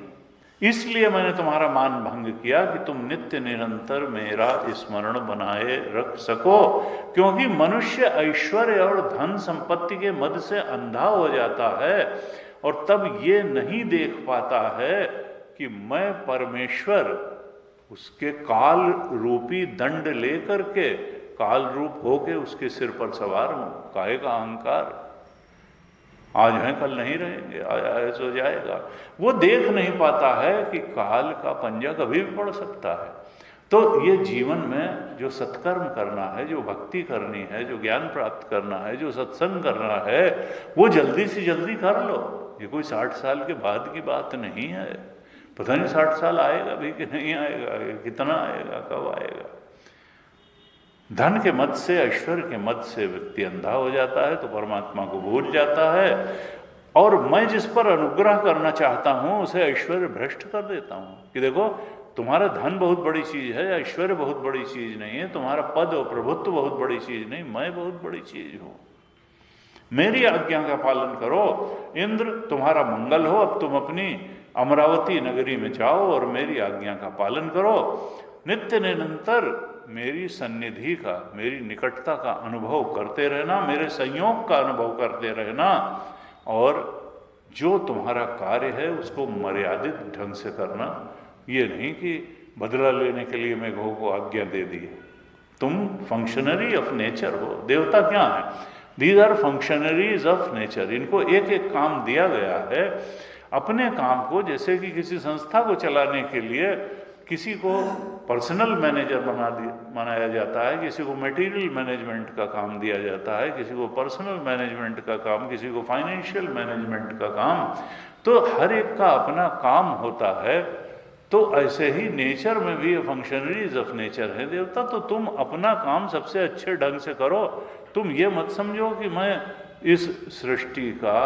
इसलिए मैंने तुम्हारा मान भंग किया कि तुम नित्य निरंतर मेरा स्मरण बनाए रख सको, क्योंकि मनुष्य ऐश्वर्य और धन संपत्ति के मद से अंधा हो जाता है और तब ये नहीं देख पाता है कि मैं परमेश्वर उसके काल रूपी दंड लेकर के काल रूप होके उसके सिर पर सवार हूं। काहे का अहंकार, आज हैं कल नहीं रहेंगे, आज आए सो जाएगा। वो देख नहीं पाता है कि काल का पंजा कभी भी पड़ सकता है। तो ये जीवन में जो सत्कर्म करना है, जो भक्ति करनी है, जो ज्ञान प्राप्त करना है, जो सत्संग करना है, वो जल्दी से जल्दी कर लो। ये कोई 60 साल के बाद की बात नहीं है। पता नहीं 60 साल आएगा भी कि नहीं आएगा, कितना आएगा, कब आएगा। धन के मद से, ऐश्वर्य के मद से व्यक्ति अंधा हो जाता है तो परमात्मा को भूल जाता है, और मैं जिस पर अनुग्रह करना चाहता हूं उसे ऐश्वर्य भ्रष्ट कर देता हूं कि देखो तुम्हारा धन बहुत बड़ी चीज है, ऐश्वर्य बहुत बड़ी चीज नहीं है, तुम्हारा पद और प्रभुत्व बहुत बड़ी चीज नहीं, मैं बहुत बड़ी चीज हूं। मेरी आज्ञा का पालन करो। इंद्र तुम्हारा मंगल हो, अब तुम अपनी अमरावती नगरी में जाओ और मेरी आज्ञा का पालन करो। नित्य निरंतर मेरी सन्निधि का, मेरी निकटता का अनुभव करते रहना, मेरे संयोग का अनुभव करते रहना, और जो तुम्हारा कार्य है उसको मर्यादित ढंग से करना। ये नहीं कि बदला लेने के लिए मैं गौ को आज्ञा दे दी। तुम फंक्शनरी ऑफ नेचर हो। देवता क्या है? These are functionaries of nature. इनको एक एक काम दिया गया है। अपने काम को, जैसे कि किसी संस्था को चलाने के लिए किसी को पर्सनल मैनेजर बनाया जाता है, किसी को मटेरियल मैनेजमेंट का काम दिया जाता है, किसी को पर्सनल मैनेजमेंट का काम, किसी को फाइनेंशियल मैनेजमेंट का काम, तो हर एक का अपना काम होता है। तो ऐसे ही नेचर में भी फंक्शनरीज ऑफ नेचर है देवता। तो तुम अपना काम सबसे अच्छे ढंग से करो। तुम ये मत समझो कि मैं इस सृष्टि का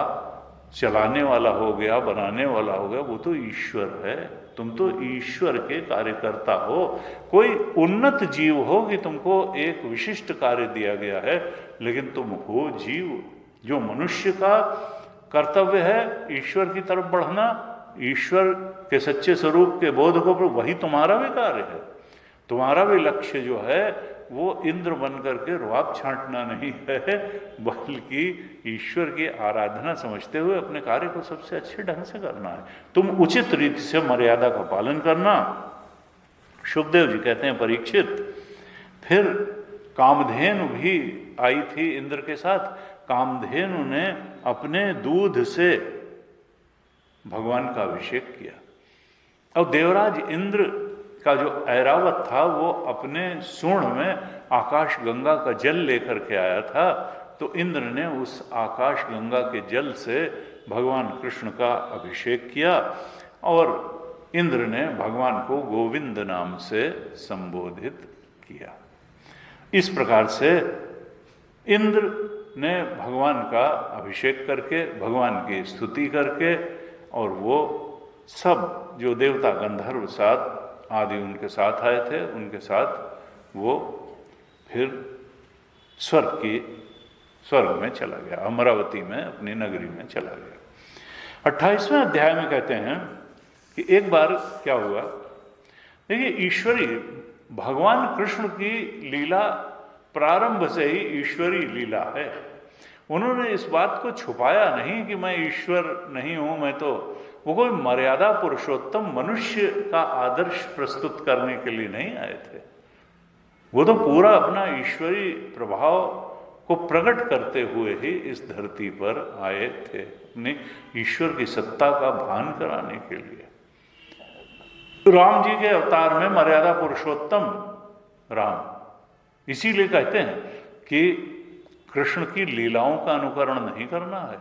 चलाने वाला हो गया, बनाने वाला हो गया, वो तो ईश्वर है। तुम तो ईश्वर के कार्यकर्ता हो। कोई उन्नत जीव हो कि तुमको एक विशिष्ट कार्य दिया गया है, लेकिन तुम हो जीव। जो मनुष्य का कर्तव्य है ईश्वर की तरफ बढ़ना, ईश्वर के सच्चे स्वरूप के बोध को, वही तुम्हारा भी कार्य है। तुम्हारा भी लक्ष्य जो है वो इंद्र बन करके रुआब छांटना नहीं है, बल्कि ईश्वर की आराधना समझते हुए अपने कार्य को सबसे अच्छे ढंग से करना है। तुम उचित रीति से मर्यादा का पालन करना। शुभदेव जी कहते हैं, परीक्षित, फिर कामधेनु भी आई थी इंद्र के साथ। कामधेनु ने अपने दूध से भगवान का अभिषेक किया, और देवराज इंद्र का जो ऐरावत था वो अपने सूंड में आकाश गंगा का जल लेकर के आया था। तो इंद्र ने उस आकाश गंगा के जल से भगवान कृष्ण का अभिषेक किया, और इंद्र ने भगवान को गोविंद नाम से संबोधित किया। इस प्रकार से इंद्र ने भगवान का अभिषेक करके, भगवान की स्तुति करके, और वो सब जो देवता गंधर्व साथ आदि उनके साथ आए थे, उनके साथ वो फिर स्वर्ग में चला गया, अमरावती में अपनी नगरी में चला गया। 28वें अध्याय में कहते हैं कि एक बार क्या हुआ। देखिए, ईश्वरी भगवान कृष्ण की लीला प्रारंभ से ही ईश्वरी लीला है। उन्होंने इस बात को छुपाया नहीं कि मैं ईश्वर नहीं हूं, मैं तो, वो कोई मर्यादा पुरुषोत्तम मनुष्य का आदर्श प्रस्तुत करने के लिए नहीं आए थे। वो तो पूरा अपना ईश्वरी प्रभाव को प्रकट करते हुए ही इस धरती पर आए थे, अपने ईश्वर की सत्ता का भान कराने के लिए। राम जी के अवतार में मर्यादा पुरुषोत्तम राम, इसीलिए कहते हैं कि कृष्ण की लीलाओं का अनुकरण नहीं करना है।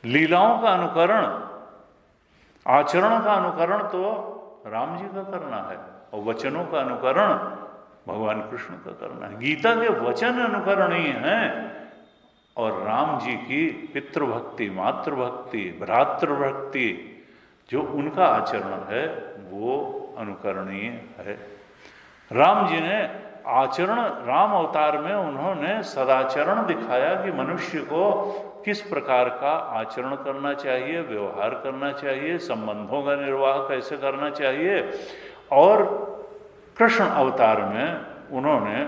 लीलाओं का अनुकरण, आचरण का अनुकरण तो राम जी का करना है, और वचनों का अनुकरण भगवान कृष्ण का करना है। गीता के वचन अनुकरणीय हैं, और राम जी की पितृभक्ति, मातृभक्ति, भ्रातृभक्ति, जो उनका आचरण है वो अनुकरणीय है। राम जी ने आचरण, राम अवतार में उन्होंने सदाचरण दिखाया कि मनुष्य को किस प्रकार का आचरण करना चाहिए, व्यवहार करना चाहिए, संबंधों का निर्वाह कैसे करना चाहिए। और कृष्ण अवतार में उन्होंने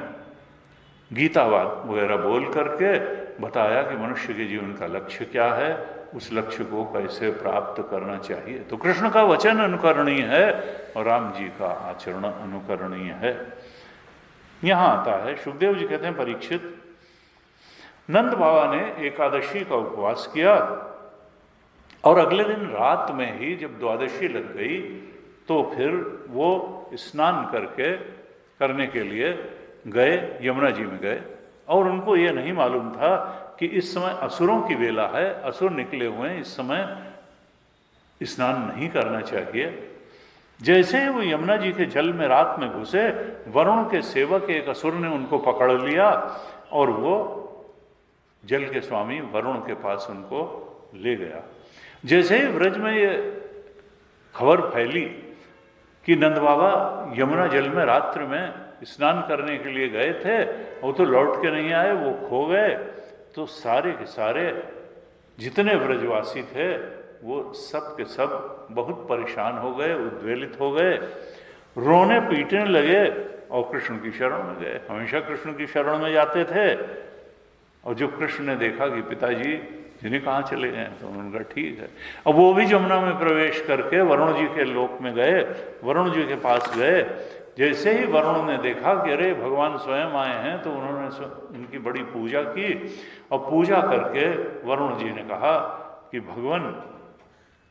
गीतावाद वगैरह बोल करके बताया कि मनुष्य के जीवन का लक्ष्य क्या है, उस लक्ष्य को कैसे प्राप्त करना चाहिए। तो कृष्ण का वचन अनुकरणीय है और राम जी का आचरण अनुकरणीय है। यहां आता है, सुखदेव जी कहते हैं, परीक्षित, नंद बाबा ने एकादशी का उपवास किया और अगले दिन रात में ही जब द्वादशी लग गई तो फिर वो स्नान करने के लिए गए, यमुना जी में गए। और उनको ये नहीं मालूम था कि इस समय असुरों की वेला है, असुर निकले हुए हैं, इस समय स्नान नहीं करना चाहिए। जैसे ही वो यमुना जी के जल में रात में घुसे, वरुण के सेवक एक असुर ने उनको पकड़ लिया और वो जल के स्वामी वरुण के पास उनको ले गया। जैसे ही व्रज में ये खबर फैली कि नंद बाबा यमुना जल में रात्रि में स्नान करने के लिए गए थे, वो तो लौट के नहीं आए, वो खो गए, तो सारे के सारे जितने व्रजवासी थे वो सब के सब बहुत परेशान हो गए, उद्वेलित हो गए, रोने पीटने लगे और कृष्ण की शरण में गए। हमेशा कृष्ण की शरण में जाते थे। और जब कृष्ण ने देखा कि पिताजी जिन्हें कहाँ चले गए, तो उन्होंने कहा ठीक है। अब वो भी जमुना में प्रवेश करके वरुण जी के लोक में गए, वरुण जी के पास गए। जैसे ही वरुण ने देखा कि अरे भगवान स्वयं आए हैं, तो उन्होंने उनकी बड़ी पूजा की और पूजा करके वरुण जी ने कहा कि भगवान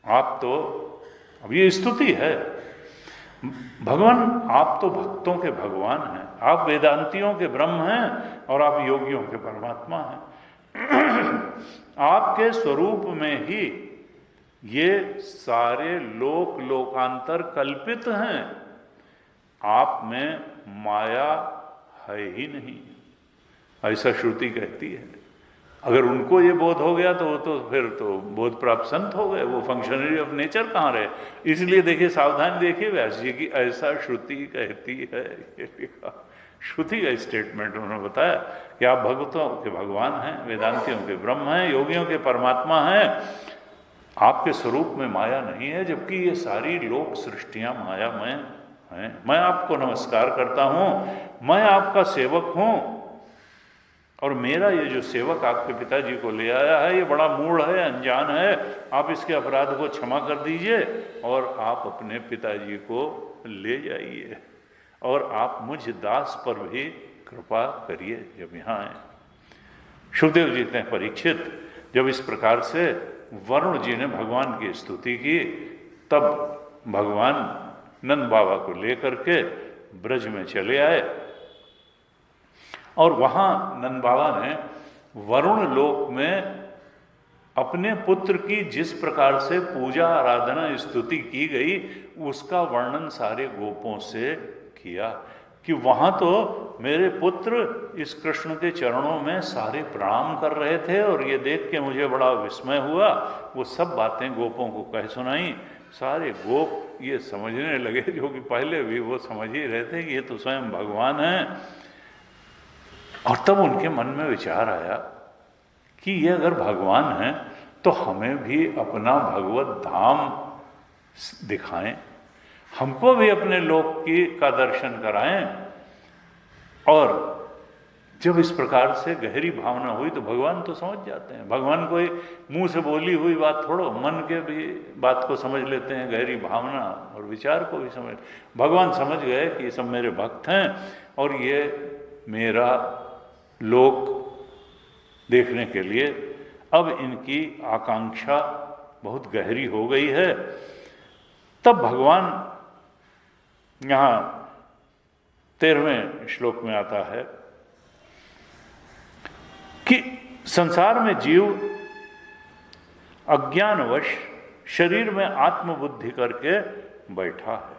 आप तो, अब ये स्तुति है, भगवान आप तो भक्तों के भगवान हैं, आप वेदांतियों के ब्रह्म हैं और आप योगियों के परमात्मा हैं। आपके स्वरूप में ही ये सारे लोक लोकांतर कल्पित हैं, आप में माया है ही नहीं, ऐसा श्रुति कहती है। अगर उनको ये बोध हो गया तो वो तो फिर तो बोध प्राप्त संत हो गए, वो फंक्शनरी ऑफ नेचर कहाँ रहे। इसलिए देखिए, सावधान देखिए व्यास जी की, ऐसा श्रुति कहती है, ये लिखा श्रुति का स्टेटमेंट उन्होंने बताया कि आप भक्तों के भगवान हैं, वेदांतियों के ब्रह्म हैं, योगियों के परमात्मा हैं, आपके स्वरूप में माया नहीं है, जबकि ये सारी लोक सृष्टियां मायामय हैं। मैं आपको नमस्कार करता हूं, मैं आपका सेवक हूं, और मेरा ये जो सेवक आपके पिताजी को ले आया है, ये बड़ा मूढ़ है, अनजान है, आप इसके अपराध को क्षमा कर दीजिए और आप अपने पिताजी को ले जाइए, और आप मुझ दास पर भी कृपा करिए जब यहाँ आए। सुखदेव जी कहते हैं, परीक्षित, जब इस प्रकार से वरुण जी ने भगवान की स्तुति की, तब भगवान नंद बाबा को लेकर के ब्रज में चले आए। और वहां नंद बाबा ने वरुण लोक में अपने पुत्र की जिस प्रकार से पूजा आराधना स्तुति की गई, उसका वर्णन सारे गोपों से किया कि वहाँ तो मेरे पुत्र इस कृष्ण के चरणों में सारे प्रणाम कर रहे थे और ये देख के मुझे बड़ा विस्मय हुआ। वो सब बातें गोपों को कह सुनाई। सारे गोप ये समझने लगे, जो कि पहले भी वो समझ ही रहे थे कि ये तो स्वयं भगवान हैं। और तब उनके मन में विचार आया कि ये अगर भगवान हैं तो हमें भी अपना भगवत धाम दिखाएं, हमको भी अपने लोक का दर्शन कराएं। और जब इस प्रकार से गहरी भावना हुई तो भगवान तो समझ जाते हैं। भगवान कोई मुंह से बोली हुई बात थोड़ो, मन के भी बात को समझ लेते हैं, गहरी भावना और विचार को भी समझ। भगवान समझ गए कि ये सब मेरे भक्त हैं और ये मेरा लोक देखने के लिए अब इनकी आकांक्षा बहुत गहरी हो गई है। तब भगवान यहाँ 13वें श्लोक में आता है कि संसार में जीव अज्ञानवश शरीर में आत्मबुद्धि करके बैठा है।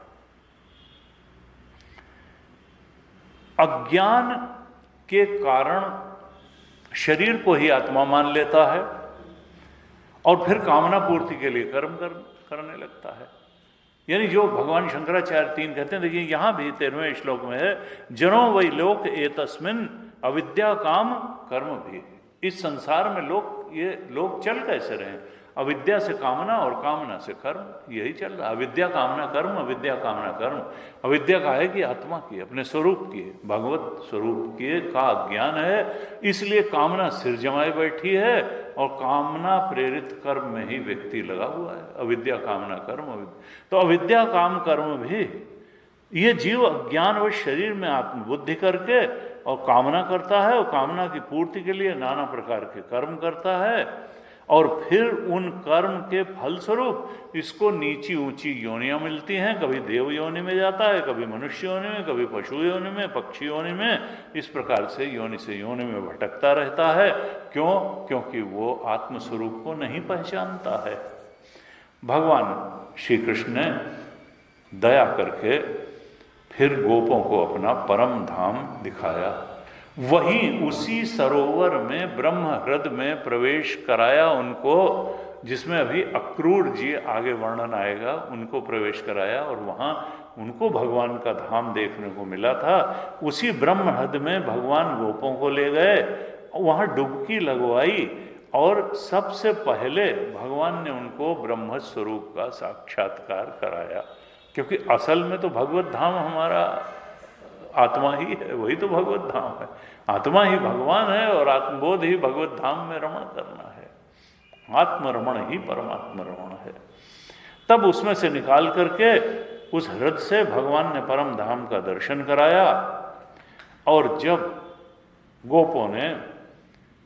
अज्ञान के कारण शरीर को ही आत्मा मान लेता है और फिर कामना पूर्ति के लिए कर्म करने लगता है। यानी जो भगवान शंकराचार्य 3 कहते हैं, देखिए यहाँ भी 13वें श्लोक में है, जनो वै लोक एतस्मिन् अविद्या काम कर्म भी। इस संसार में ये लोग चल कैसे रहे? अविद्या से कामना और कामना से कर्म, यही चल रहा। अविद्या कामना कर्म, अविद्या कामना कर्म। अविद्या का है कि आत्मा की, अपने स्वरूप की, भगवत स्वरूप की का अज्ञान है, इसलिए कामना सिर जमाए बैठी है और कामना प्रेरित कर्म में ही व्यक्ति लगा हुआ है। अविद्या कामना कर्म, तो अविद्या काम कर्म भी ये जीव अज्ञान व शरीर में आत्मबुद्धि करके और कामना करता है और कामना की पूर्ति के लिए नाना प्रकार के कर्म करता है और फिर उन कर्म के फलस्वरूप इसको नीची ऊंची योनियां मिलती हैं। कभी देव योनि में जाता है, कभी मनुष्य योनि में, कभी पशु योनि में, पक्षी योनि में। इस प्रकार से योनि में भटकता रहता है। क्यों? क्योंकि वो आत्मस्वरूप को नहीं पहचानता है। भगवान श्री कृष्ण ने दया करके फिर गोपों को अपना परम धाम दिखाया। वहीं उसी सरोवर में ब्रह्म हृदय में प्रवेश कराया उनको, जिसमें अभी अक्रूर जी आगे वर्णन आएगा, उनको प्रवेश कराया और वहाँ उनको भगवान का धाम देखने को मिला था। उसी ब्रह्म हृदय में भगवान गोपों को ले गए, वहाँ डुबकी लगवाई और सबसे पहले भगवान ने उनको ब्रह्म स्वरूप का साक्षात्कार कराया। क्योंकि असल में तो भगवत धाम हमारा आत्मा ही है, वही तो भगवत धाम है। आत्मा ही भगवान है और आत्मबोध ही भगवत धाम में रमण करना है। आत्मरमण ही परमात्मा रमण है। तब उसमें से निकाल करके उस हृदय से भगवान ने परम धाम का दर्शन कराया। और जब गोपों ने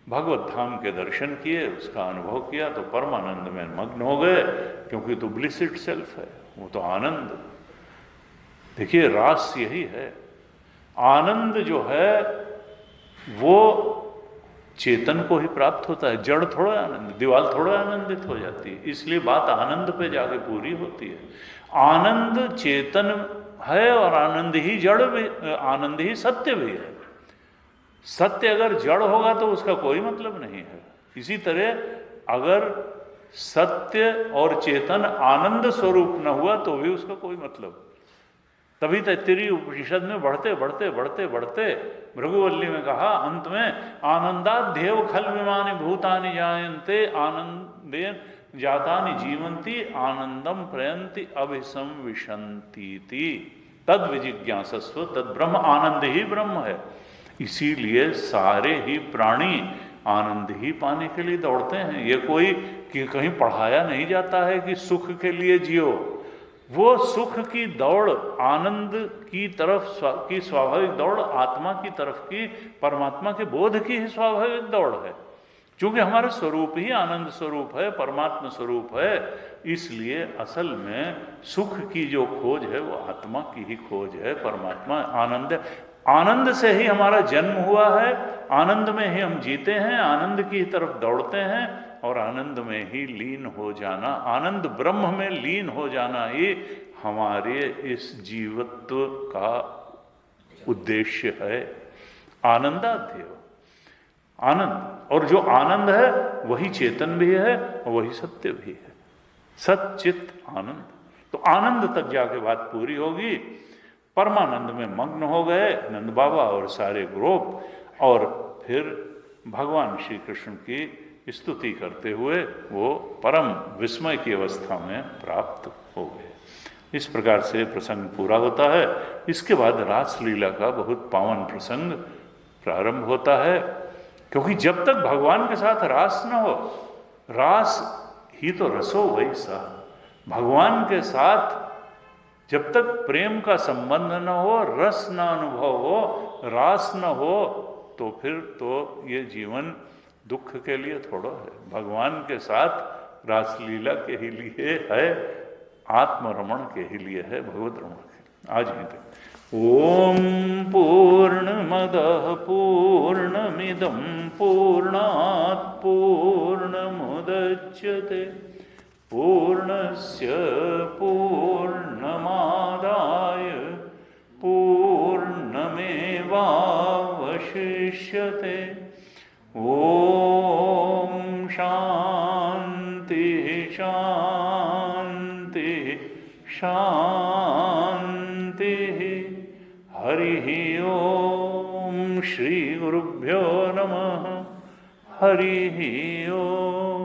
भगवत धाम के दर्शन किए, उसका अनुभव किया, तो परमानंद में मग्न हो गए। क्योंकि तो ब्लिस इट सेल्फ है, वो तो आनंद। देखिए रास यही है, आनंद जो है वो चेतन को ही प्राप्त होता है। जड़ थोड़ा आनंद, दीवार थोड़ा आनंदित हो जाती है, इसलिए बात आनंद पे जाके पूरी होती है। आनंद चेतन है और आनंद ही जड़ भी, आनंद ही सत्य भी है। सत्य अगर जड़ होगा तो उसका कोई मतलब नहीं है। इसी तरह अगर सत्य और चेतन आनंद स्वरूप न हुआ तो भी उसका कोई मतलब। तभी तैत्तिरीय उपनिषद में बढ़ते बढ़ते बढ़ते बढ़ते भृगुवल्ली में कहा अंत में, आनंदाध्येव खल विमानि भूतानि जायन्ते आनंदेन जातानि जीवन्ति आनंदम प्रयन्ति अभिसंविशन्तीति तद विजिज्ञासस्व तद ब्रह्म। आनंद ही ब्रह्म है। इसीलिए सारे ही प्राणी आनंद ही पाने के लिए दौड़ते हैं। ये कोई कि कहीं पढ़ाया नहीं जाता है कि सुख के लिए जियो। वो सुख की दौड़, आनंद की तरफ की स्वाभाविक दौड़, आत्मा की तरफ की, परमात्मा के बोध की ही स्वाभाविक दौड़ है। क्योंकि हमारा स्वरूप ही आनंद स्वरूप है, परमात्मा स्वरूप है। इसलिए असल में सुख की जो खोज है वो आत्मा की ही खोज है, परमात्मा आनंद है। आनंद से ही हमारा जन्म हुआ है, आनंद में ही हम जीते हैं, आनंद की तरफ दौड़ते हैं और आनंद में ही लीन हो जाना, आनंद ब्रह्म में लीन हो जाना ही हमारे इस जीवत्व का उद्देश्य है। आनंदाध्यय, आनंद, और जो आनंद है वही चेतन भी है और वही सत्य भी है। सच्चित आनंद। तो आनंद तक जाके बात पूरी होगी। परमानंद में मग्न हो गए नंद बाबा और सारे ग्रुप, और फिर भगवान श्री कृष्ण की स्तुति करते हुए वो परम विस्मय की अवस्था में प्राप्त हो गए। इस प्रकार से प्रसंग पूरा होता है। इसके बाद रासलीला का बहुत पावन प्रसंग प्रारंभ होता है, क्योंकि जब तक भगवान के साथ रास न हो, रास ही तो रसो वैसा, भगवान के साथ जब तक प्रेम का संबंध न हो, रस न अनुभव हो, रास न हो, तो फिर तो ये जीवन दुख के लिए थोड़ा है। भगवान के साथ रासलीला के ही लिए है, आत्मरमण के ही लिए है, भगवत रमण के। आज ही तक ओम पूर्णमदः पूर्णमिदं पूर्णात् पूर्णमुदच्यते पूर्णस्य पूर्णमादाय पूर्णमेवावशिष्यते। ओम शांति शांति शांति। हरि ओम। श्री गुरुभ्यो नमः। हरि ओम।